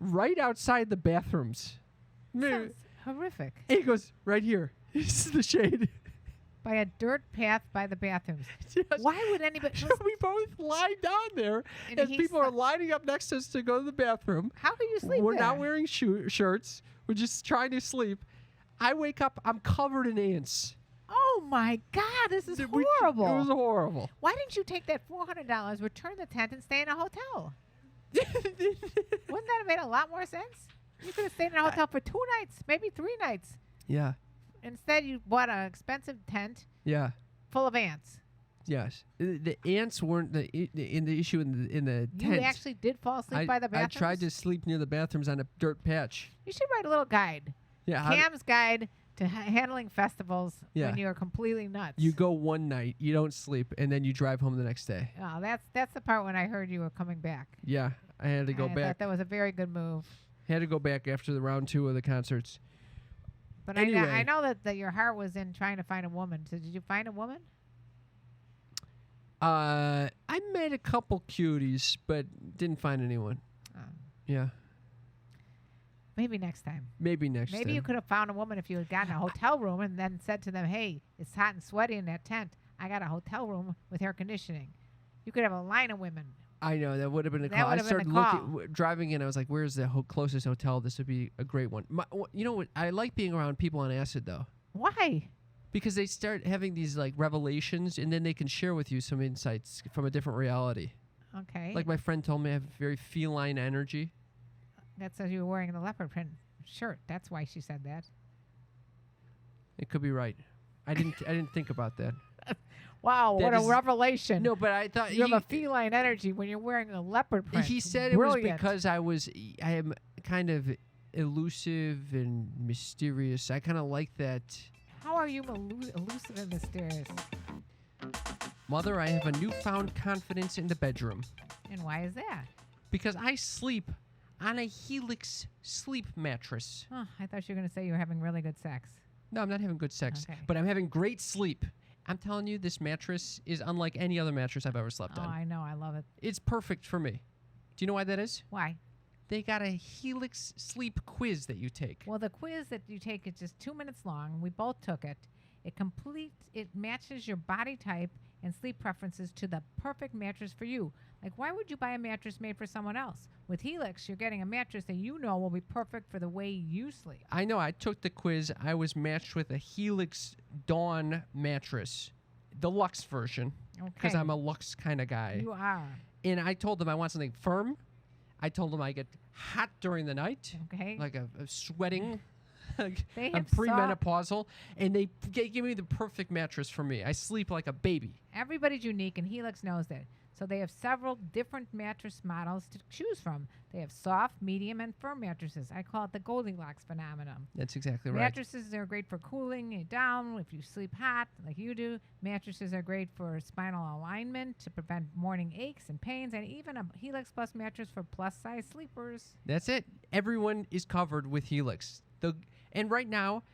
A: right outside the bathrooms.
B: Sounds horrific.
A: And he goes, "Right here. This is the shade."
B: By a dirt path by the bathrooms.
A: Yes.
B: Why would anybody?
A: We both lie down there
B: And
A: as
B: he's
A: people are
B: not-
A: lining up next to us to go to the bathroom.
B: How can you sleep
A: We're
B: there?
A: not wearing shirts. We're just trying to sleep. I wake up. I'm covered in ants.
B: Oh my God! This is
A: It
B: horrible.
A: was horrible.
B: Why didn't you take that $400, return the tent, and stay in a hotel? Wouldn't that have made a lot more sense? You could have stayed in a hotel for 2 nights, maybe 3 nights.
A: Yeah.
B: Instead, you bought an expensive tent
A: Yeah.
B: full of ants.
A: Yes. The ants weren't the issue in the tent.
B: You actually did fall asleep by the
A: I
B: bathrooms?
A: tried to sleep near the bathrooms on a dirt patch.
B: You should write a little guide.
A: Yeah.
B: Cam's guide to handling festivals
A: Yeah.
B: when you're completely nuts.
A: You go one night, you don't sleep, and then you drive home the next day.
B: Oh, that's the part when I heard you were coming back.
A: Yeah. I had to go
B: I
A: back.
B: thought that was a very good move.
A: Had to go back after the round 2 of the concerts.
B: But
A: Anyway.
B: I know that your heart was in trying to find a woman. So did you find a woman?
A: I met a couple cuties, but didn't find anyone.
B: Oh,
A: Yeah.
B: maybe next time.
A: Maybe next
B: Maybe
A: time.
B: you could have found a woman if you had gotten a hotel room and then said to them, "Hey, it's hot and sweaty in that tent. I got a hotel room with air conditioning." You could have a line of women.
A: I know that would have been a
B: That
A: call. I
B: would have been
A: started
B: a
A: looking,
B: call.
A: driving in. I was like, "Where's the closest hotel? This would be a great one." You know what? I like being around people on acid though,
B: Why?
A: because they start having these like revelations, and then they can share with you some insights from a different reality.
B: Okay.
A: Like my friend told me, I have very feline energy.
B: That says you were wearing the leopard print shirt. That's why she said that.
A: It could be right. I didn't think about that.
B: Wow,
A: That
B: what a
A: is-
B: revelation.
A: No, but I thought
B: You have a feline energy when you're wearing a leopard print.
A: He said
B: Brilliant.
A: it was because I am kind of elusive and mysterious. I kind of like that.
B: How are you elusive and mysterious?
A: Mother, I have a newfound confidence in the bedroom
B: And why is that?
A: because I sleep on a Helix Sleep mattress.
B: Oh, I thought you were going to say you were having really good sex.
A: No, I'm not having good sex,
B: Okay.
A: but I'm having great sleep. I'm telling you, this mattress is unlike any other mattress I've ever slept
B: Oh,
A: on.
B: I know. I love it.
A: It's perfect for me. Do you know why that is?
B: Why?
A: They got a Helix Sleep quiz that you take.
B: Well, the quiz that you take is just 2 minutes long. We both took it. It matches your body type and sleep preferences to the perfect mattress for you. Like, why would you buy a mattress made for someone else? With Helix, you're getting a mattress that you know will be perfect for the way you sleep.
A: I know. I took the quiz. I was matched with a Helix Dawn mattress, the Luxe version, because
B: Okay.
A: I'm a Luxe kind of guy.
B: You are.
A: And I told them I want something firm. I told them I get hot during the night,
B: Okay.
A: like a sweating.
B: They
A: I'm
B: have
A: premenopausal, and they give me the perfect mattress for me. I sleep like a baby.
B: Everybody's unique, and Helix knows that. So they have several different mattress models to choose from. They have soft, medium, and firm mattresses. I call it the Goldilocks phenomenon.
A: That's exactly right.
B: Mattresses are great for cooling it down if you sleep hot like you do. Mattresses are great for spinal alignment to prevent morning aches and pains, and even a Helix Plus mattress for plus-size sleepers.
A: That's it. Everyone is covered with Helix. And right now,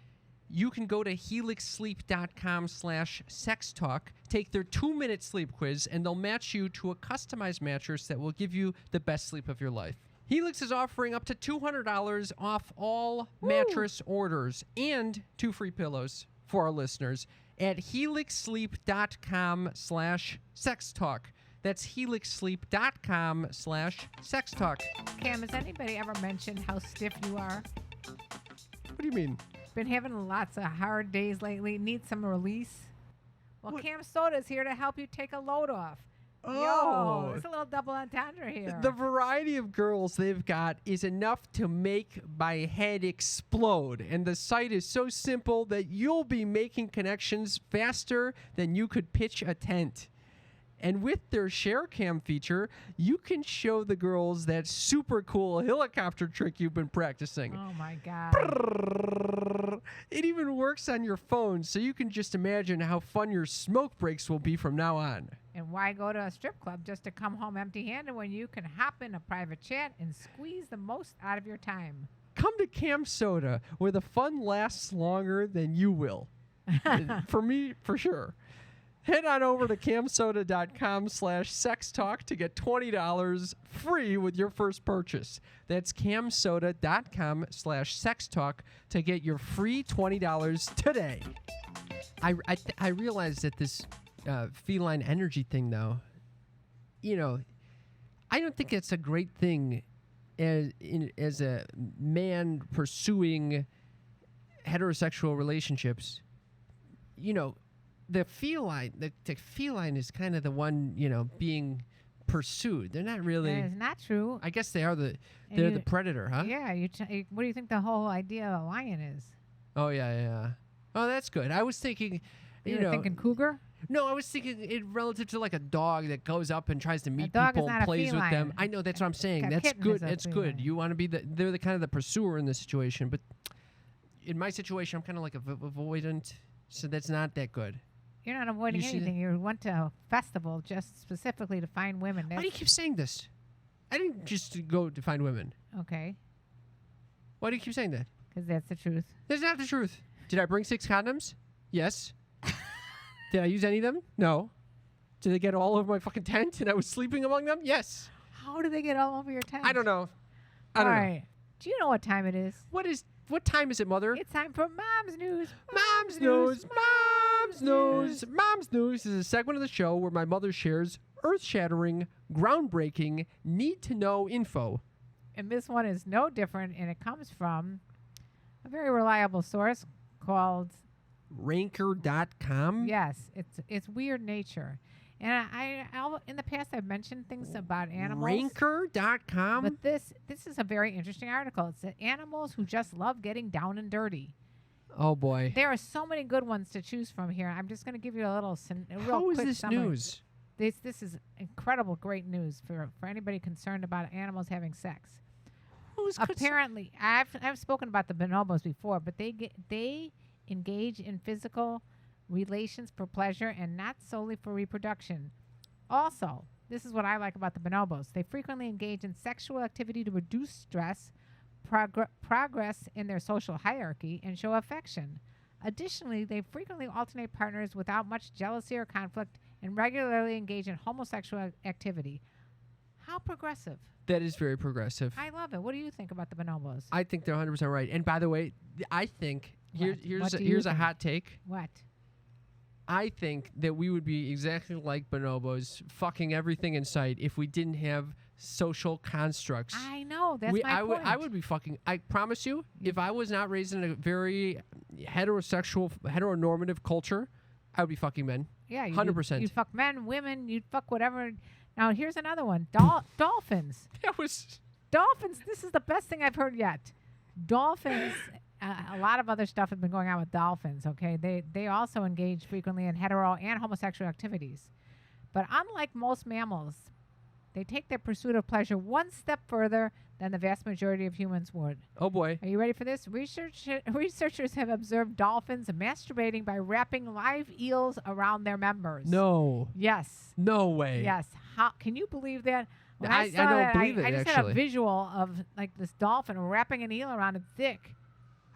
A: you can go to helixsleep.com/sextalk, take their 2-minute sleep quiz, and they'll match you to a customized mattress that will give you the best sleep of your life. Helix is offering up to $200 off all mattress orders and 2 free pillows for our listeners at helixsleep.com/sextalk. That's helixsleep.com/sextalk.
B: Cam, has anybody ever mentioned how stiff you are?
A: What do you mean?
B: Been having lots of hard days lately. Need some release? Well,
A: What?
B: CamSoda is here to help you take a load off.
A: Oh.
B: Yo, it's a little double entendre here.
A: The variety of girls they've got is enough to make my head explode. And the site is so simple that you'll be making connections faster than you could pitch a tent. And with their share cam feature, you can show the girls that super cool helicopter trick you've been practicing.
B: Oh my God.
A: It even works on your phone, so you can just imagine how fun your smoke breaks will be from now on.
B: And why go to a strip club just to come home empty-handed when you can hop in a private chat and squeeze the most out of your time?
A: Come to CamSoda, where the fun lasts longer than you will. For me, for sure. Head on over to camsoda.com/sextalk to get $20 free with your first purchase. That's camsoda.com/sextalk to get your free $20 today. I realize that this feline energy thing, though, I don't think it's a great thing as a man pursuing heterosexual relationships. The feline is kind of the one, being pursued. They're not really.
B: That is not true.
A: I guess they are they're
B: you-
A: the predator, huh?
B: Yeah. What do you think the whole idea of a lion is?
A: Oh yeah. Oh, that's good. I was thinking,
B: You were thinking cougar?
A: No, I was thinking it relative to like a dog that goes up and tries to meet
B: dog is
A: people
B: not
A: and
B: a
A: plays with them.
B: feline.
A: I know, that's what I'm saying.
B: A
A: That's
B: kitten
A: good.
B: is a
A: That's good.
B: feline.
A: You want to be they're the kind of the pursuer in this situation, but in my situation, I'm kind of like avoidant, so that's not that good.
B: You're not avoiding
A: You see
B: anything. You went to a festival just specifically to find women.
A: Why do you keep saying this? I didn't just go to find women.
B: Okay,
A: Why do you keep saying that?
B: because that's the truth.
A: That's not the truth. Did I bring 6 condoms? Yes. Did I use any of them? No. Did they get all over my fucking tent and I was sleeping among them? Yes.
B: How do they get all over your tent?
A: I don't know. I don't know.
B: All right. Do you know what time it is?
A: What time is it, Mother?
B: It's time for Mom's News.
A: Mom's News. Mom's News. Mom's News is a segment of the show where my mother shares earth-shattering, groundbreaking, need-to-know info.
B: And this one is no different, and it comes from a very reliable source called
A: Ranker.com.
B: Yes, it's Weird Nature. And I in the past I've mentioned things about animals.
A: Ranker.com.
B: But this is a very interesting article. It's animals who just love getting down and dirty.
A: Oh boy.
B: There are so many good ones to choose from here. I'm just going to give you a real
A: How is
B: quick
A: this
B: summary.
A: news?
B: This is incredible, great news for anybody concerned about animals having sex. Apparently, I've spoken about the bonobos before, but they engage in physical relations for pleasure and not solely for reproduction. Also, this is what I like about the bonobos. They frequently engage in sexual activity to reduce stress, progress in their social hierarchy, and show affection. Additionally, they frequently alternate partners without much jealousy or conflict and regularly engage in homosexual activity. How progressive.
A: That is very progressive.
B: I love it. What do you think about the bonobos?
A: I think they're 100% right. And by the way, I think
B: What
A: here's
B: do you
A: here's a
B: think?
A: hot take.
B: What?
A: I think that we would be exactly like bonobos, fucking everything in sight, if we didn't have social constructs.
B: I know. That's my
A: I
B: point.
A: I would be fucking. I promise you, if I was not raised in a very heteronormative culture, I would be fucking men.
B: Yeah,
A: 100%.
B: You'd fuck men, women, you'd fuck whatever. Now, here's another one. Dolphins.
A: That was
B: dolphins. This is the best thing I've heard yet. Dolphins. A lot of other stuff has been going on with dolphins. Okay, they also engage frequently in hetero and homosexual activities, but unlike most mammals, they take their pursuit of pleasure one step further than the vast majority of humans would.
A: Oh boy.
B: Are you ready for this? Researchers have observed dolphins masturbating by wrapping live eels around their members.
A: No.
B: Yes.
A: No way.
B: Yes. How can you believe that? When
A: I
B: saw
A: don't
B: that,
A: believe it,
B: I just had
A: actually.
B: a visual of like this dolphin wrapping an eel around its dick.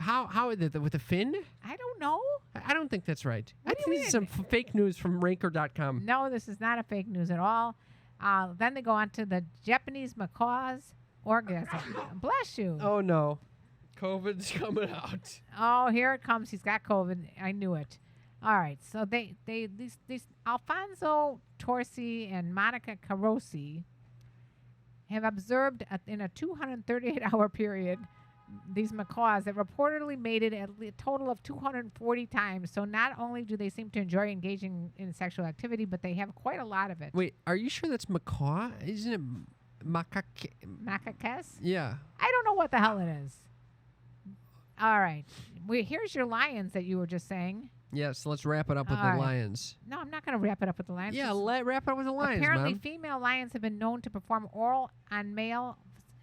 A: How with the fin?
B: I don't know.
A: I don't think that's right.
B: What
A: I
B: do you
A: think this is some
B: mean?
A: fake news from Ranker.com.
B: No, this is not a fake news at all. Then they go on to the Japanese macaw's orgasm. Bless you.
A: Oh no, COVID's coming out.
B: Oh, here it comes. He's got COVID. I knew it. All right. So these Alfonso Torsi and Monica Carosi have observed in a 238-hour period these macaws that reportedly mated at a total of 240 times. So not only do they seem to enjoy engaging in sexual activity, but they have quite a lot of it.
A: Wait, are you sure that's macaw? Isn't it macaque?
B: Macaques?
A: Yeah.
B: I don't know what the hell it is. All right. Here's your lions that you were just saying.
A: Yes. Let's wrap it up with
B: All
A: the
B: right.
A: lions.
B: No, I'm not going to wrap it up with the lions.
A: Yeah,
B: Just-
A: wrap it up with the lions,
B: Apparently,
A: Mom.
B: female lions have been known to perform oral on male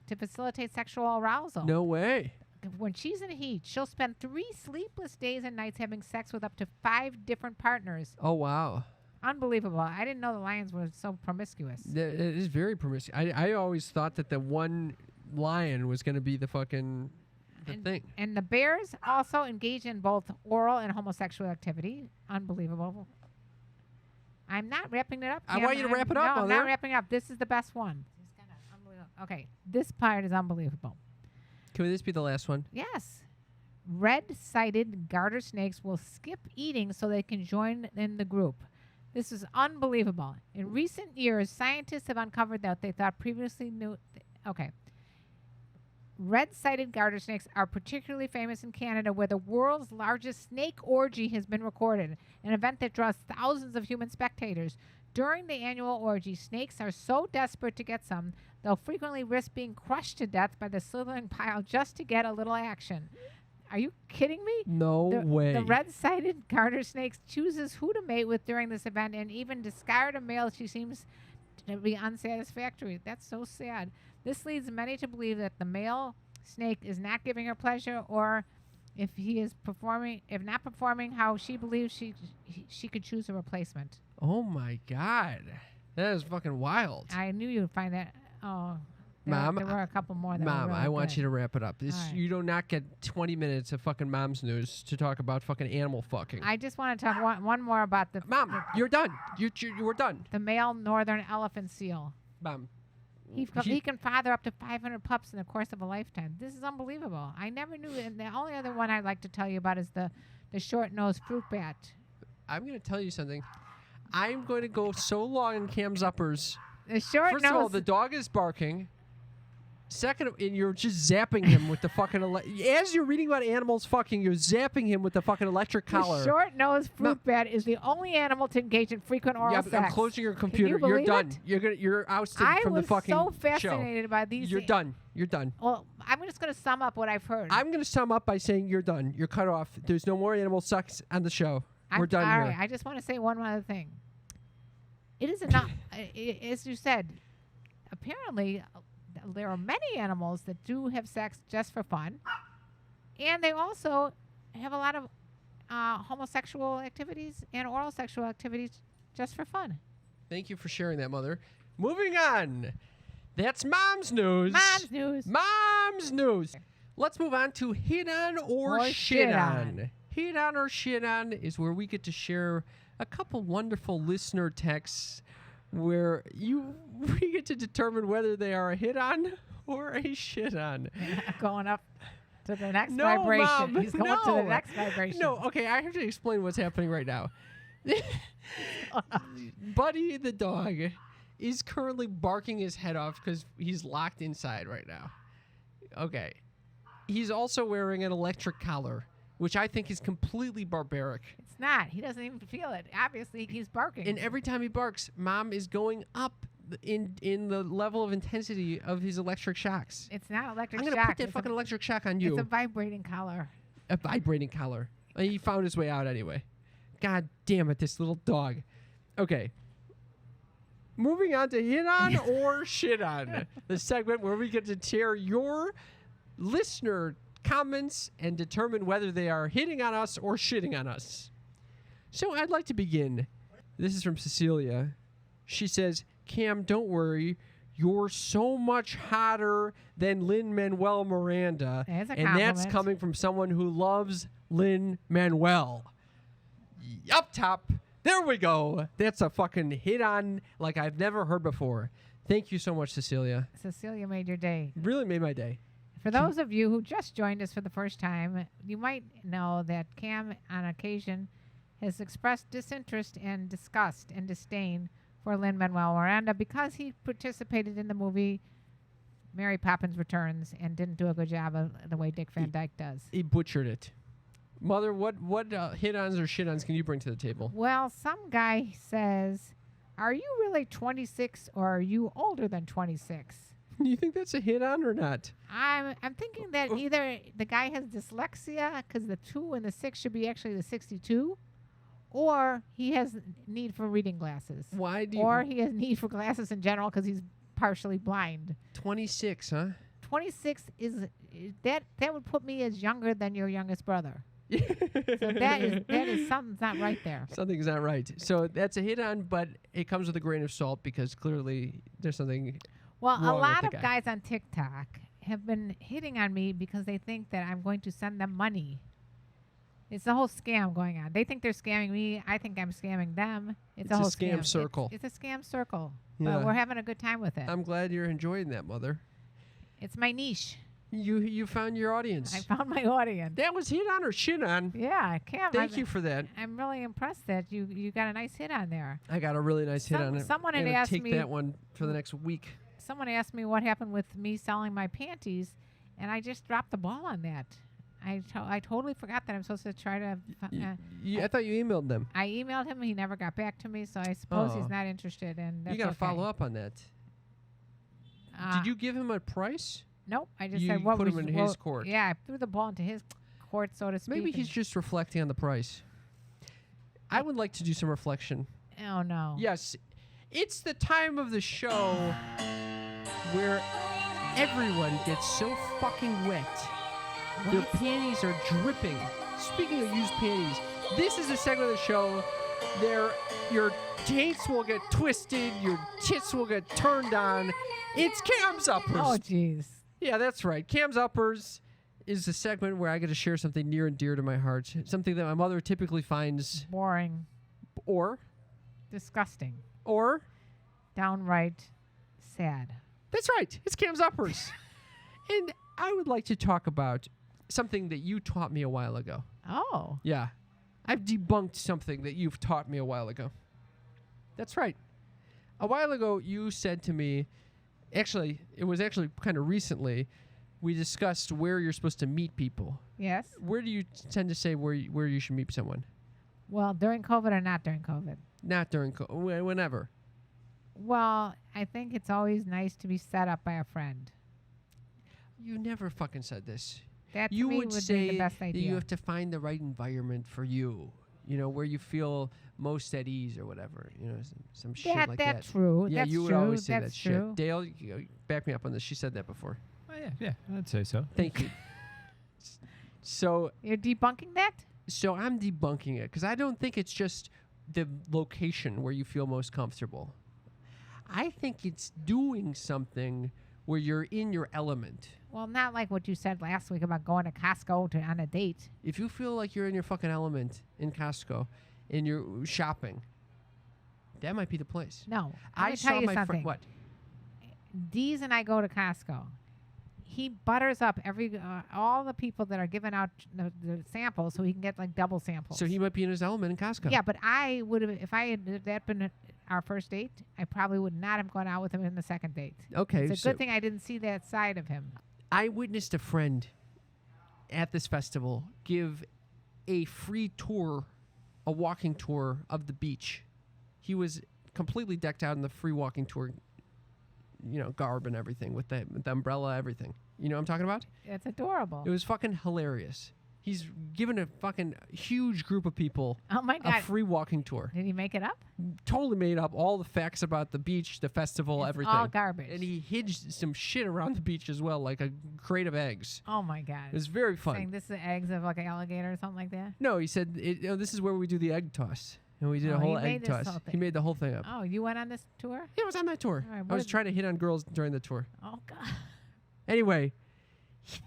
B: to facilitate sexual arousal.
A: No way.
B: When she's in heat, she'll spend 3 sleepless days and nights having sex with up to 5 different partners.
A: Oh wow.
B: Unbelievable. I didn't know the lions were so promiscuous.
A: It is very promiscuous. I always thought that the one lion was going to be the fucking thing.
B: And the bears also engage in both oral and homosexual activity. Unbelievable. I'm not wrapping it up.
A: I
B: Cam.
A: want you to wrap it up,
B: No, I'm
A: Mother.
B: not wrapping it up. This is the best one. Unbelievable. Okay, this part is unbelievable.
A: Can this be the last one?
B: Yes. Red-sided garter snakes will skip eating so they can join in the group. This is unbelievable. In recent years, scientists have uncovered that they thought previously knew. Okay. Red-sided garter snakes are particularly famous in Canada, where the world's largest snake orgy has been recorded, an event that draws thousands of human spectators. During the annual orgy, snakes are so desperate to get some, they'll frequently risk being crushed to death by the slithering pile just to get a little action. Are you kidding me?
A: No way.
B: The red-sided garter snake chooses who to mate with during this event and even discard a male she seems to be unsatisfactory. That's so sad. This leads many to believe that the male snake is not giving her pleasure, or if not performing how she believes she could choose a replacement.
A: Oh my God. That is fucking wild.
B: I knew you'd find that. Oh,
A: Mom,
B: there were a couple more. That
A: Mom,
B: were really
A: I want
B: good.
A: you to wrap it up.
B: All right.
A: You do not get 20 minutes of fucking mom's news to talk about fucking animal fucking.
B: I just want to talk one more about
A: Mom, you're done. You were done.
B: the male northern elephant seal.
A: Mom.
B: He can father up to 500 pups in the course of a lifetime. This is unbelievable. I never knew. And the only other one I'd like to tell you about is the short-nosed fruit bat.
A: I'm going to tell you something. I'm going to go so long in Cam's uppers.
B: The
A: First of all,
B: short-nosed.
A: the dog is barking. Second, and you're just zapping him with the fucking... as you're reading about animals fucking, you're zapping him with the fucking electric collar.
B: The short-nosed fruit bat is the only animal to engage in frequent oral
A: Yeah,
B: sex.
A: I'm closing your computer.
B: Can you
A: You're
B: believe
A: done.
B: it?
A: You're ousted
B: I
A: from the
B: was
A: fucking
B: so
A: show.
B: fascinated by these.
A: You're done. You're done.
B: Well, I'm just going to sum up what I've heard.
A: I'm going to sum up by saying you're done. You're cut off. There's no more animal sex on the show. We're done
B: all
A: here.
B: right, I just want to say one other thing. It is enough, as you said, apparently there are many animals that do have sex just for fun, and they also have a lot of homosexual activities and oral sexual activities just for fun.
A: Thank you for sharing that, Mother. Moving on. That's Mom's news.
B: Mom's news.
A: Mom's news. Let's move on to Hit On or Shit On. Hit On or Shit On is where we get to share a couple wonderful listener texts where we get to determine whether they are a hit on or a shit on.
B: Going up to the next
A: No,
B: vibration.
A: Mom,
B: He's going to
A: no.
B: the next vibration.
A: No, okay, I have to explain what's happening right now. Buddy the dog is currently barking his head off because he's locked inside right now. Okay. He's also wearing an electric collar, which I think is completely barbaric.
B: It's not. He doesn't even feel it. Obviously, he's barking.
A: And every time he barks, Mom is going up in the level of intensity of his electric shocks.
B: It's not electric
A: I'm
B: shock.
A: gonna put that
B: It's
A: fucking
B: a,
A: electric shock on you.
B: It's a vibrating collar.
A: A vibrating collar. He found his way out anyway. God damn it, this little dog. Okay. Moving on to hit on or shit on, the segment where we get to share your listener comments and determine whether they are hitting on us or shitting on us. So I'd like to begin. This is from Cecilia. She says, Cam, don't worry. You're so much hotter than Lin-Manuel Miranda.
B: That's a
A: and that's
B: compliment.
A: coming from someone who loves Lin-Manuel. Up top. There we go. That's a fucking hit on like I've never heard before. Thank you so much, Cecilia.
B: Cecilia made your day.
A: Really made my day.
B: For those of you who just joined us for the first time, you might know that Cam, on occasion, has expressed disinterest and disgust and disdain for Lin-Manuel Miranda because he participated in the movie Mary Poppins Returns and didn't do a good job of the way Dick Van Dyke does.
A: He butchered it. Mother, what hit-ons or shit-ons can you bring to the table?
B: Well, some guy says, are you really 26 or are you older than 26?
A: Do you think that's a hit-on or not?
B: I'm thinking that either the guy has dyslexia because the 2 and the 6 should be actually the 62, or he has need for reading glasses.
A: Why do you...
B: Or he has need for glasses in general because he's partially blind.
A: 26, huh?
B: 26 is that would put me as younger than your youngest brother. So that is something's not right there.
A: Something's not right. So that's a hit-on, but it comes with a grain of salt because clearly there's something...
B: Well, a
A: wrong
B: lot
A: with
B: of
A: the guy.
B: guys on TikTok have been hitting on me because they think that I'm going to send them money. It's a whole scam going on. They think they're scamming me. I think I'm scamming them. It's a whole
A: scam circle.
B: It's a scam circle.
A: Yeah.
B: But we're having a good time with it.
A: I'm glad you're enjoying that, Mother.
B: It's my niche.
A: You found your audience.
B: I found my audience.
A: That was hit on or shit on.
B: Yeah, Cam.
A: Thank you for that.
B: I'm really impressed that you got a nice hit on there.
A: I got a really nice hit on it.
B: Someone had
A: I'm gonna
B: asked
A: take
B: me-
A: that one for the next week.
B: Someone asked me what happened with me selling my panties, and I just dropped the ball on that. I totally forgot that I'm supposed to try to.
A: I thought you emailed them.
B: I emailed him. He never got back to me, so I suppose
A: Oh.
B: he's not interested. And that's
A: You got to
B: okay.
A: follow up on that. Did you give him a price?
B: Nope. I just
A: You
B: said what
A: put
B: was
A: him in his court.
B: Yeah, I threw the ball into his court, so to speak.
A: Maybe he's just reflecting on the price. I would like to do some reflection.
B: Oh no.
A: Yes, it's the time of the show where everyone gets so fucking wet. Their panties are dripping. Speaking of used panties, this is a segment of the show there your taints will get twisted, your tits will get turned on. It's Cam's Uppers.
B: Oh jeez.
A: Yeah, that's right. Cam's Uppers is a segment where I get to share something near and dear to my heart, something that my mother typically finds
B: Boring.
A: or
B: Disgusting. Downright sad.
A: That's right. It's Cam's Uppers. And I would like to talk about something that you taught me a while ago.
B: Oh.
A: Yeah. I've debunked something that you've taught me a while ago. That's right. A while ago, you said to me, it was kind of recently, we discussed where you're supposed to meet people.
B: Yes.
A: Where do you tend to say where you should meet someone?
B: Well, during COVID or not during COVID?
A: Not during whenever.
B: Well, I think it's always nice to be set up by a friend.
A: You never fucking said this.
B: That to
A: You
B: me
A: would
B: be
A: say
B: the best
A: that
B: idea.
A: you have to find the right environment for you. You know, where you feel most at ease or whatever. You know, some shit like that.
B: That's true.
A: Yeah,
B: that's
A: you would
B: true.
A: always say
B: that's
A: that
B: true.
A: shit. Dale, you back me up on this. She said that before.
C: Oh, yeah, I'd say so.
A: Thank you. So
B: You're debunking that?
A: I'm debunking it because I don't think it's just the location where you feel most comfortable. I think it's doing something where you're in your element.
B: Well, not like what you said last week about going to Costco on a date.
A: If you feel like you're in your fucking element in Costco and you're shopping, that might be the place.
B: No.
A: I
B: Let
A: saw
B: me tell you
A: my
B: something.
A: friend. What?
B: Deez and I go to Costco. He butters up all the people that are giving out the samples so he can get like double samples.
A: So he might be in his element in Costco.
B: Yeah, but I would have, if I had that been our first date, I probably would not have gone out with him in the second date.
A: Okay.
B: It's a
A: so
B: good thing I didn't see that side of him.
A: I witnessed a friend at this festival give a free tour, a walking tour of the beach. He was completely decked out in the free walking tour, garb and everything with the umbrella, everything. You know what I'm talking about?
B: It's adorable.
A: It was fucking hilarious. He's given a fucking huge group of people
B: Oh my
A: a
B: God.
A: free walking tour.
B: Did he make it up?
A: Totally made up all the facts about the beach, the festival,
B: It's
A: everything.
B: all garbage.
A: And he hid some shit around the beach as well, like a crate of eggs.
B: Oh my God.
A: It was very fun.
B: Saying this is the eggs of like an alligator or something like that.
A: No, he said, this is where we do the egg toss. And we did a
B: Oh, he
A: whole
B: made
A: egg
B: this
A: toss.
B: whole
A: He
B: thing.
A: made the whole thing up.
B: Oh, you went on this tour?
A: Yeah, I was on that tour.
B: All right,
A: I
B: what
A: was
B: is-
A: trying to hit on girls during the tour.
B: Oh God.
A: Anyway,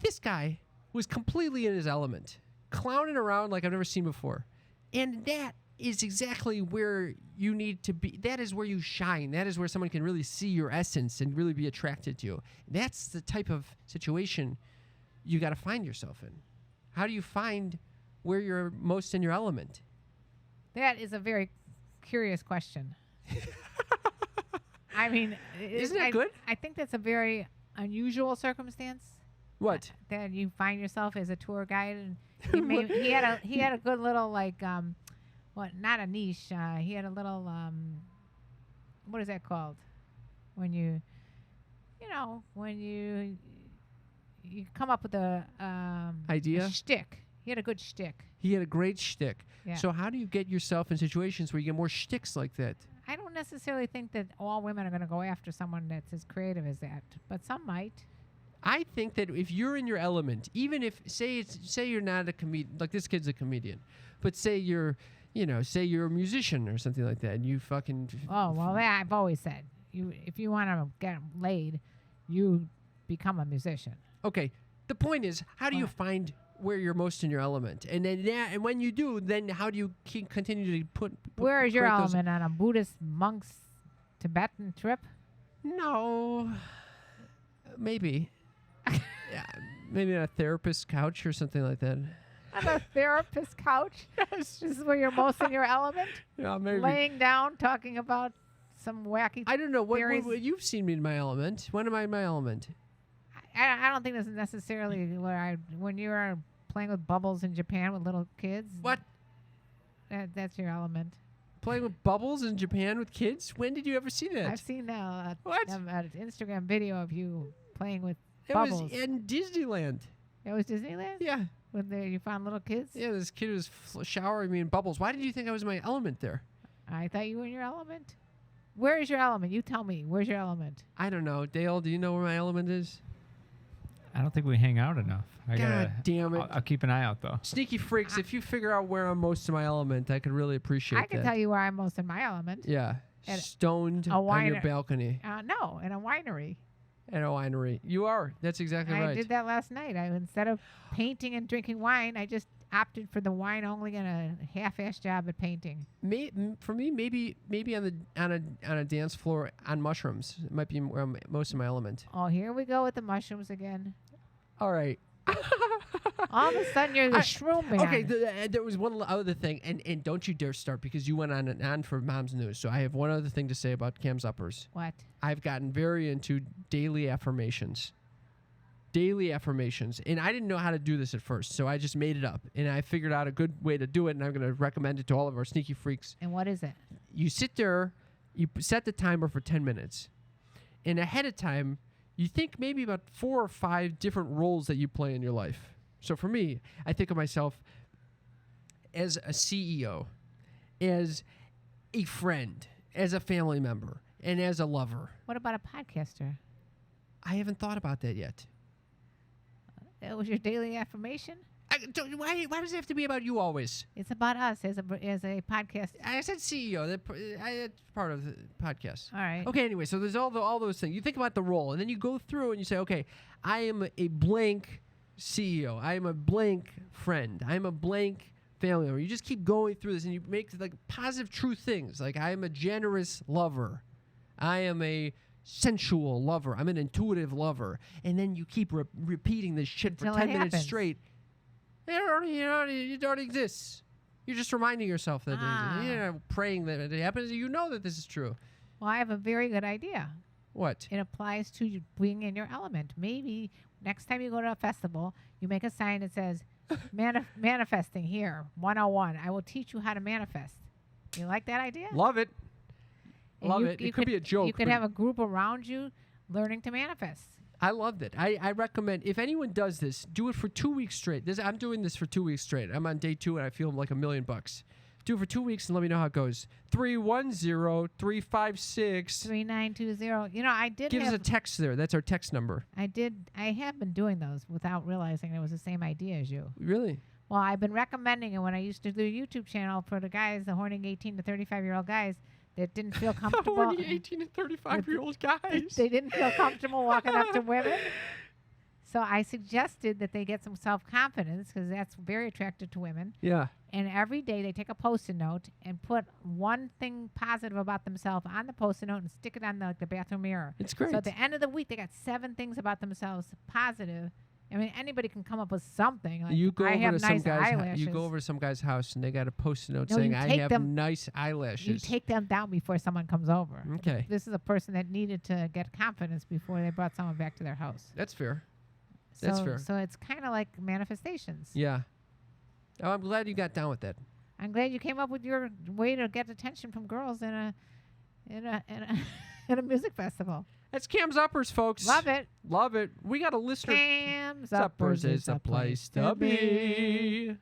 A: this guy was completely in his element, clowning around like I've never seen before. And that is exactly where you need to be. That is where you shine. That is where someone can really see your essence and really be attracted to you. That's the type of situation you got to find yourself in. How do you find where you're most in your element?
B: That is a very curious question. I mean,
A: Isn't it good?
B: I think that's a very unusual circumstance.
A: What?
B: That you find yourself as a tour guide, and he had a good little like not a niche. He had a little what is that called? When you come up with a
A: Idea?
B: a shtick. He had a good shtick.
A: He had a great shtick.
B: Yeah.
A: So how do you get yourself in situations where you get more shticks like that?
B: I don't necessarily think that all women are going to go after someone that's as creative as that, but some might.
A: I think that if you're in your element, even if say you're not a comedian, like this kid's a comedian, but say you're a musician or something like that, and you fucking
B: Oh well, that I've always said. If you want to get laid, you become a musician.
A: okay. The point is, how do you
B: What?
A: find where you're most in your element, and then and when you do, then how do you continue to put
B: Where is your
A: create those-
B: element on a Buddhist monk's Tibetan trip?
A: No, maybe. Yeah, maybe on a therapist's couch or something like that.
B: On a therapist's couch?
A: Yes.
B: This is where you're most in your element?
A: Yeah, maybe.
B: Laying down, talking about some wacky...
A: I don't know. What
B: theories.
A: you've seen me in my element? When am I in my element?
B: I don't think this is necessarily when you were playing with bubbles in Japan with little kids.
A: What?
B: That's your element.
A: Playing with bubbles in Japan with kids? When did you ever see that?
B: I've seen
A: What?
B: an Instagram video of you playing with
A: It
B: bubbles.
A: was in Disneyland.
B: It was Disneyland?
A: Yeah.
B: When you found little kids?
A: Yeah, this kid was showering me in bubbles. Why did you think I was in my element there?
B: I thought you were in your element. Where is your element? You tell me. Where's your element?
A: I don't know. Dale, do you know where my element is?
C: I don't think we hang out enough.
A: God damn it.
C: I'll keep an eye out though.
A: Sneaky freaks, if you figure out where I'm most in my element, I could really appreciate
B: I
A: that.
B: can tell you where I'm most in my element.
A: Yeah.
B: At
A: Stoned
B: a
A: on your
B: wine-
A: balcony
B: No, in a winery.
A: at a winery. You are. That's exactly
B: I
A: right.
B: did that last night. Instead of painting and drinking wine, I just opted for the wine only and a half-ass job at painting.
A: For me, maybe on a dance floor on mushrooms. It might be where I'm most in my element.
B: Oh, here we go with the mushrooms again.
A: All right.
B: All of a sudden, you're the
A: I-
B: shroom man.
A: Okay, there was one other thing, and don't you dare start because you went on and on for Mom's News. So I have one other thing to say about Cam's uppers.
B: What?
A: I've gotten very into daily affirmations. Daily affirmations. And I didn't know how to do this at first, so I just made it up. And I figured out a good way to do it, and I'm going to recommend it to all of our sneaky freaks.
B: And what is it?
A: You sit there, you set the timer for 10 minutes. And ahead of time, you think maybe about 4 or 5 different roles that you play in your life. So for me, I think of myself as a CEO, as a friend, as a family member, and as a lover.
B: What about a podcaster?
A: I haven't thought about that yet.
B: That was your daily affirmation?
A: Why does it have to be about you always?
B: It's about us as a podcast.
A: I said CEO. That's part of the podcast.
B: All right.
A: Okay, anyway, so there's all those things. You think about the role, and then you go through and you say, okay, I am a blank CEO. I am a blank friend. I am a blank family member. You just keep going through this, and you make like positive, true things. Like I am a generous lover. I am a sensual lover. I'm an intuitive lover. And then you keep repeating this shit
B: Until
A: for
B: it
A: 10 minutes
B: happens.
A: straight. It already exists. You're just reminding yourself that it exists. You're not praying that it happens. You know that this is true.
B: Well, I have a very good idea.
A: What?
B: It applies to you being in your element. Maybe next time you go to a festival, you make a sign that says, manifesting here, 101. I will teach you how to manifest. You like that idea?
A: Love it.
B: And
A: Love
B: you-
A: it.
B: you
A: It could be a joke.
B: You could
A: but
B: have a group around you learning to manifest.
A: I loved it. I recommend, if anyone does this, do it for 2 weeks straight. I'm doing this for 2 weeks straight. I'm on day 2 and I feel like $1 million. Do it for 2 weeks and let me know how it goes. 310-356.
B: 3920. You know, I did
A: Give us
B: have,
A: a text there. That's our text number.
B: I have been doing those without realizing it was the same idea as you.
A: Really?
B: Well, I've been recommending it when I used to do a YouTube channel for the guys, the horny 18 to 35-year-old guys that didn't feel comfortable.
A: Horny 18 and 35-year-old guys.
B: They didn't feel comfortable walking up to women. So I suggested that they get some self-confidence because that's very attractive to women.
A: Yeah.
B: And every day they take a Post-it note and put one thing positive about themselves on the Post-it note and stick it on the bathroom mirror.
A: It's great.
B: So at the end of the week, they got 7 things about themselves positive. I mean, anybody can come up with something. Like,
A: You go
B: I
A: over
B: have
A: to some
B: nice
A: guy's
B: eyelashes.
A: you go over to some guy's house and they got a Post-it note
B: No,
A: saying,
B: you
A: "I
B: take
A: have
B: them-
A: nice eyelashes."
B: You take them down before someone comes over.
A: Okay.
B: This is a person that needed to get confidence before they brought someone back to their house.
A: That's fair.
B: So,
A: That's fair.
B: So it's kind of like manifestations.
A: Yeah. Oh, I'm glad you got down with that.
B: I'm glad you came up with your way to get attention from girls in a in a music festival.
A: That's Cam's Uppers, folks.
B: Love it.
A: Love it. We got a listener.
B: Cam's
A: Uppers is the place to be.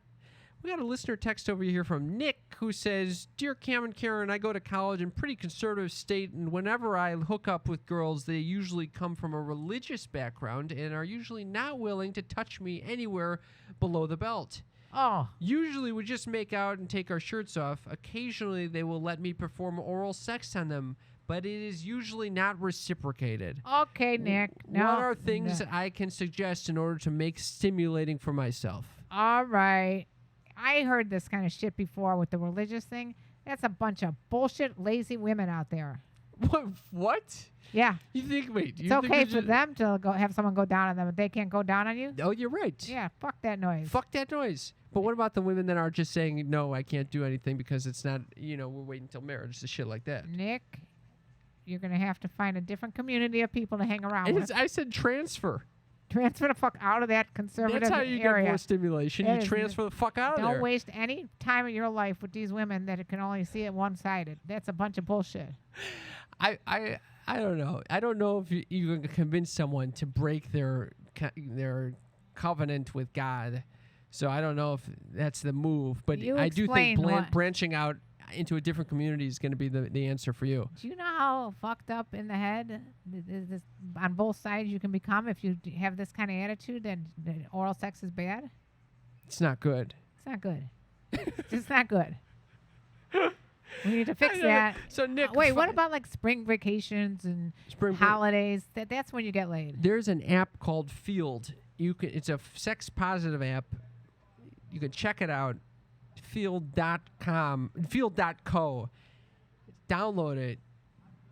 A: We got a listener text over here from Nick who says, "Dear Cam and Karen, I go to college in pretty conservative state, and whenever I hook up with girls, they usually come from a religious background and are usually not willing to touch me anywhere below the belt.
B: Oh,
A: Usually we just make out and take our shirts off. Occasionally they will let me perform oral sex on them, but it is usually not reciprocated.
B: okay, Nick. No,
A: What are things
B: no.
A: I can suggest in order to make stimulating for myself?"
B: All right. I heard this kind of shit before with the religious thing. That's a bunch of bullshit, lazy women out there.
A: What?
B: Yeah.
A: You think, wait.
B: It's okay for them to go have someone go down on them, but they can't go down on you?
A: Oh, you're right.
B: Yeah, fuck that noise.
A: Fuck that noise. But what about the women that are just saying, "No, I can't do anything because it's not, we're waiting until marriage," the shit like that?
B: Nick, you're going to have to find a different community of people to hang around
A: And
B: with.
A: I said transfer.
B: Transfer the fuck out of that conservative
A: That's how you
B: area.
A: get more stimulation.
B: That
A: You
B: is-
A: transfer the fuck out of
B: Don't
A: there.
B: waste any time of your life with these women that can only see it one-sided. That's a bunch of bullshit.
A: I don't know. I don't know if you can convince someone to break their covenant with God. So I don't know if that's the move. But
B: You
A: I do think
B: explain what-
A: branching out into a different community is going to be the answer for you.
B: Do you know how fucked up in the head this, on both sides you can become if you have this kind of attitude that oral sex is bad?
A: It's not good.
B: It's not good. It's just not good. We need to fix
A: I know.
B: that.
A: So Nick,
B: Wait, what about like spring vacations and
A: spring break?
B: holidays? That's when you get laid.
A: There's an app called Field. It's a sex positive app. You can check it out. Field.com, Field.co. Download it.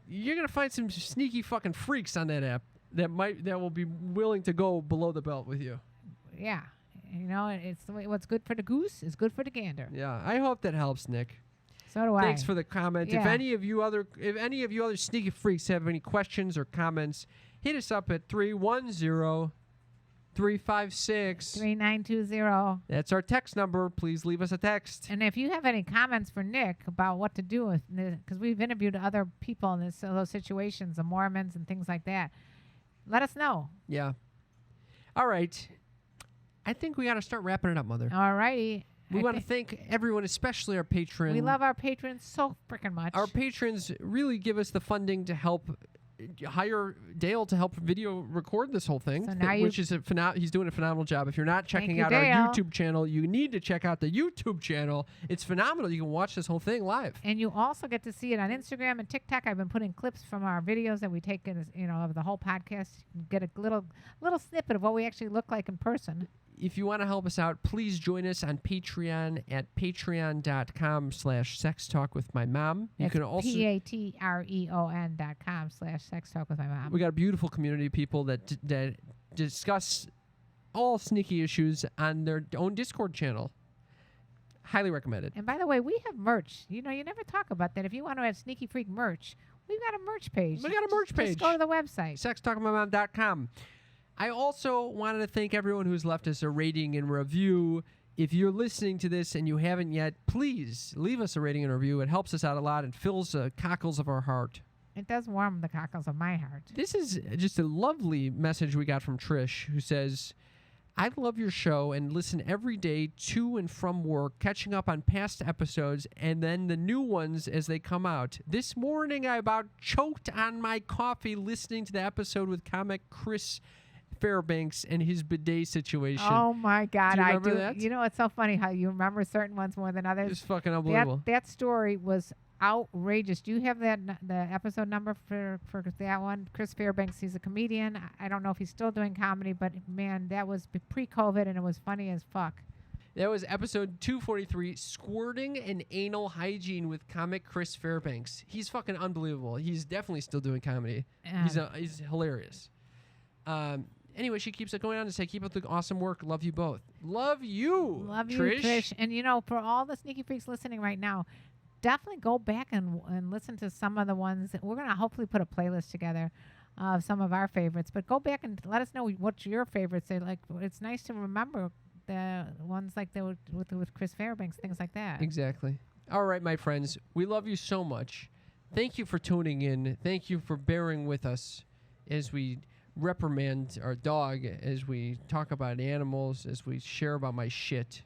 A: You're gonna find some sneaky fucking freaks on that app that will be willing to go below the belt with you.
B: Yeah. You know, it's what's good for the goose is good for the gander.
A: Yeah, I hope that helps, Nick.
B: So do I.
A: Thanks for the comment. If
B: Yeah.
A: any of you other sneaky freaks have any questions or comments, hit us up at 310-356.
B: 3920.
A: That's our text number. Please leave us a text.
B: And if you have any comments for Nick about what to do with this, because we've interviewed other people in those situations, the Mormons and things like that, let us know.
A: Yeah. All right. I think we got to start wrapping it up, Mother.
B: All righty.
A: We want to thank everyone, especially our patrons.
B: We love our patrons so freaking much.
A: Our patrons really give us the funding to help hire Dale to help video record this whole thing,
B: So now
A: which is he's doing a phenomenal job. If you're not checking
B: you,
A: out
B: Dale.
A: our YouTube channel, you need to check out the YouTube channel. It's phenomenal. You can watch this whole thing live.
B: And you also get to see it on Instagram and TikTok. I've been putting clips from our videos that we take in, of the whole podcast. You can get a little snippet of what we actually look like in person.
A: If you want to help us out, please join us on Patreon at patreon.com/sextalkwithmymom. You can also
B: patreon.com/sextalkwithmymom.
A: We got a beautiful community of people that discuss all sneaky issues on their own Discord channel. Highly recommended.
B: And by the way, we have merch. You never talk about that. If you want to have Sneaky Freak merch, we've got a merch page.
A: We got a merch page.
B: Just go to the website.
A: sextalkwithmymom.com. I also wanted to thank everyone who's left us a rating and review. If you're listening to this and you haven't yet, please leave us a rating and review. It helps us out a lot and fills the cockles of our heart.
B: It does warm the cockles of my heart.
A: This is just a lovely message we got from Trish, who says, I love your show and listen every day to and from work, catching up on past episodes and then the new ones as they come out. This morning, I about choked on my coffee listening to the episode with comic Chris Fairbanks and his bidet situation.
B: Oh my God,
A: Do you
B: I
A: remember
B: do.
A: that?
B: You know, it's so funny how you remember certain ones more than others.
A: It's fucking unbelievable.
B: That story was outrageous. Do you have the episode number for that one? Chris Fairbanks, he's a comedian. I don't know if he's still doing comedy, but man, that was pre-COVID and it was funny as fuck.
A: That was episode 243, Squirting and Anal Hygiene with comic Chris Fairbanks. He's fucking unbelievable. He's definitely still doing comedy. He's hilarious. Anyway, she keeps it going on to say, keep up the awesome work. Love you both. Love you,
B: Love you,
A: Trish.
B: Trish. And you know, for all the sneaky freaks listening right now, definitely go back and listen to some of the ones. We're going to hopefully put a playlist together of some of our favorites. But go back and let us know what your favorites are. Like, it's nice to remember the ones like with Chris Fairbanks, things like that.
A: Exactly. All right, my friends. We love you so much. Thank you for tuning in. Thank you for bearing with us as we reprimand our dog, as we talk about animals, as we share about my shit.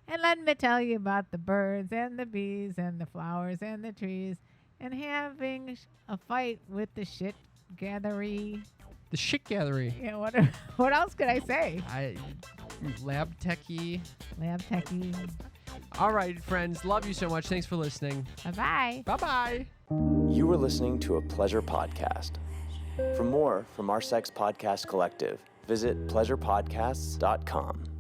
B: And let me tell you about the birds and the bees and the flowers and the trees and having a fight with the shit gathery.
A: The shit gathering.
B: Yeah, what else could I say?
A: Lab techie.
B: Lab techie.
A: All right, friends. Love you so much. Thanks for listening.
B: Bye-bye.
A: Bye-bye.
D: You were listening to a Pleasure Podcast. For more from our Sex Podcast Collective, visit pleasurepodcasts.com.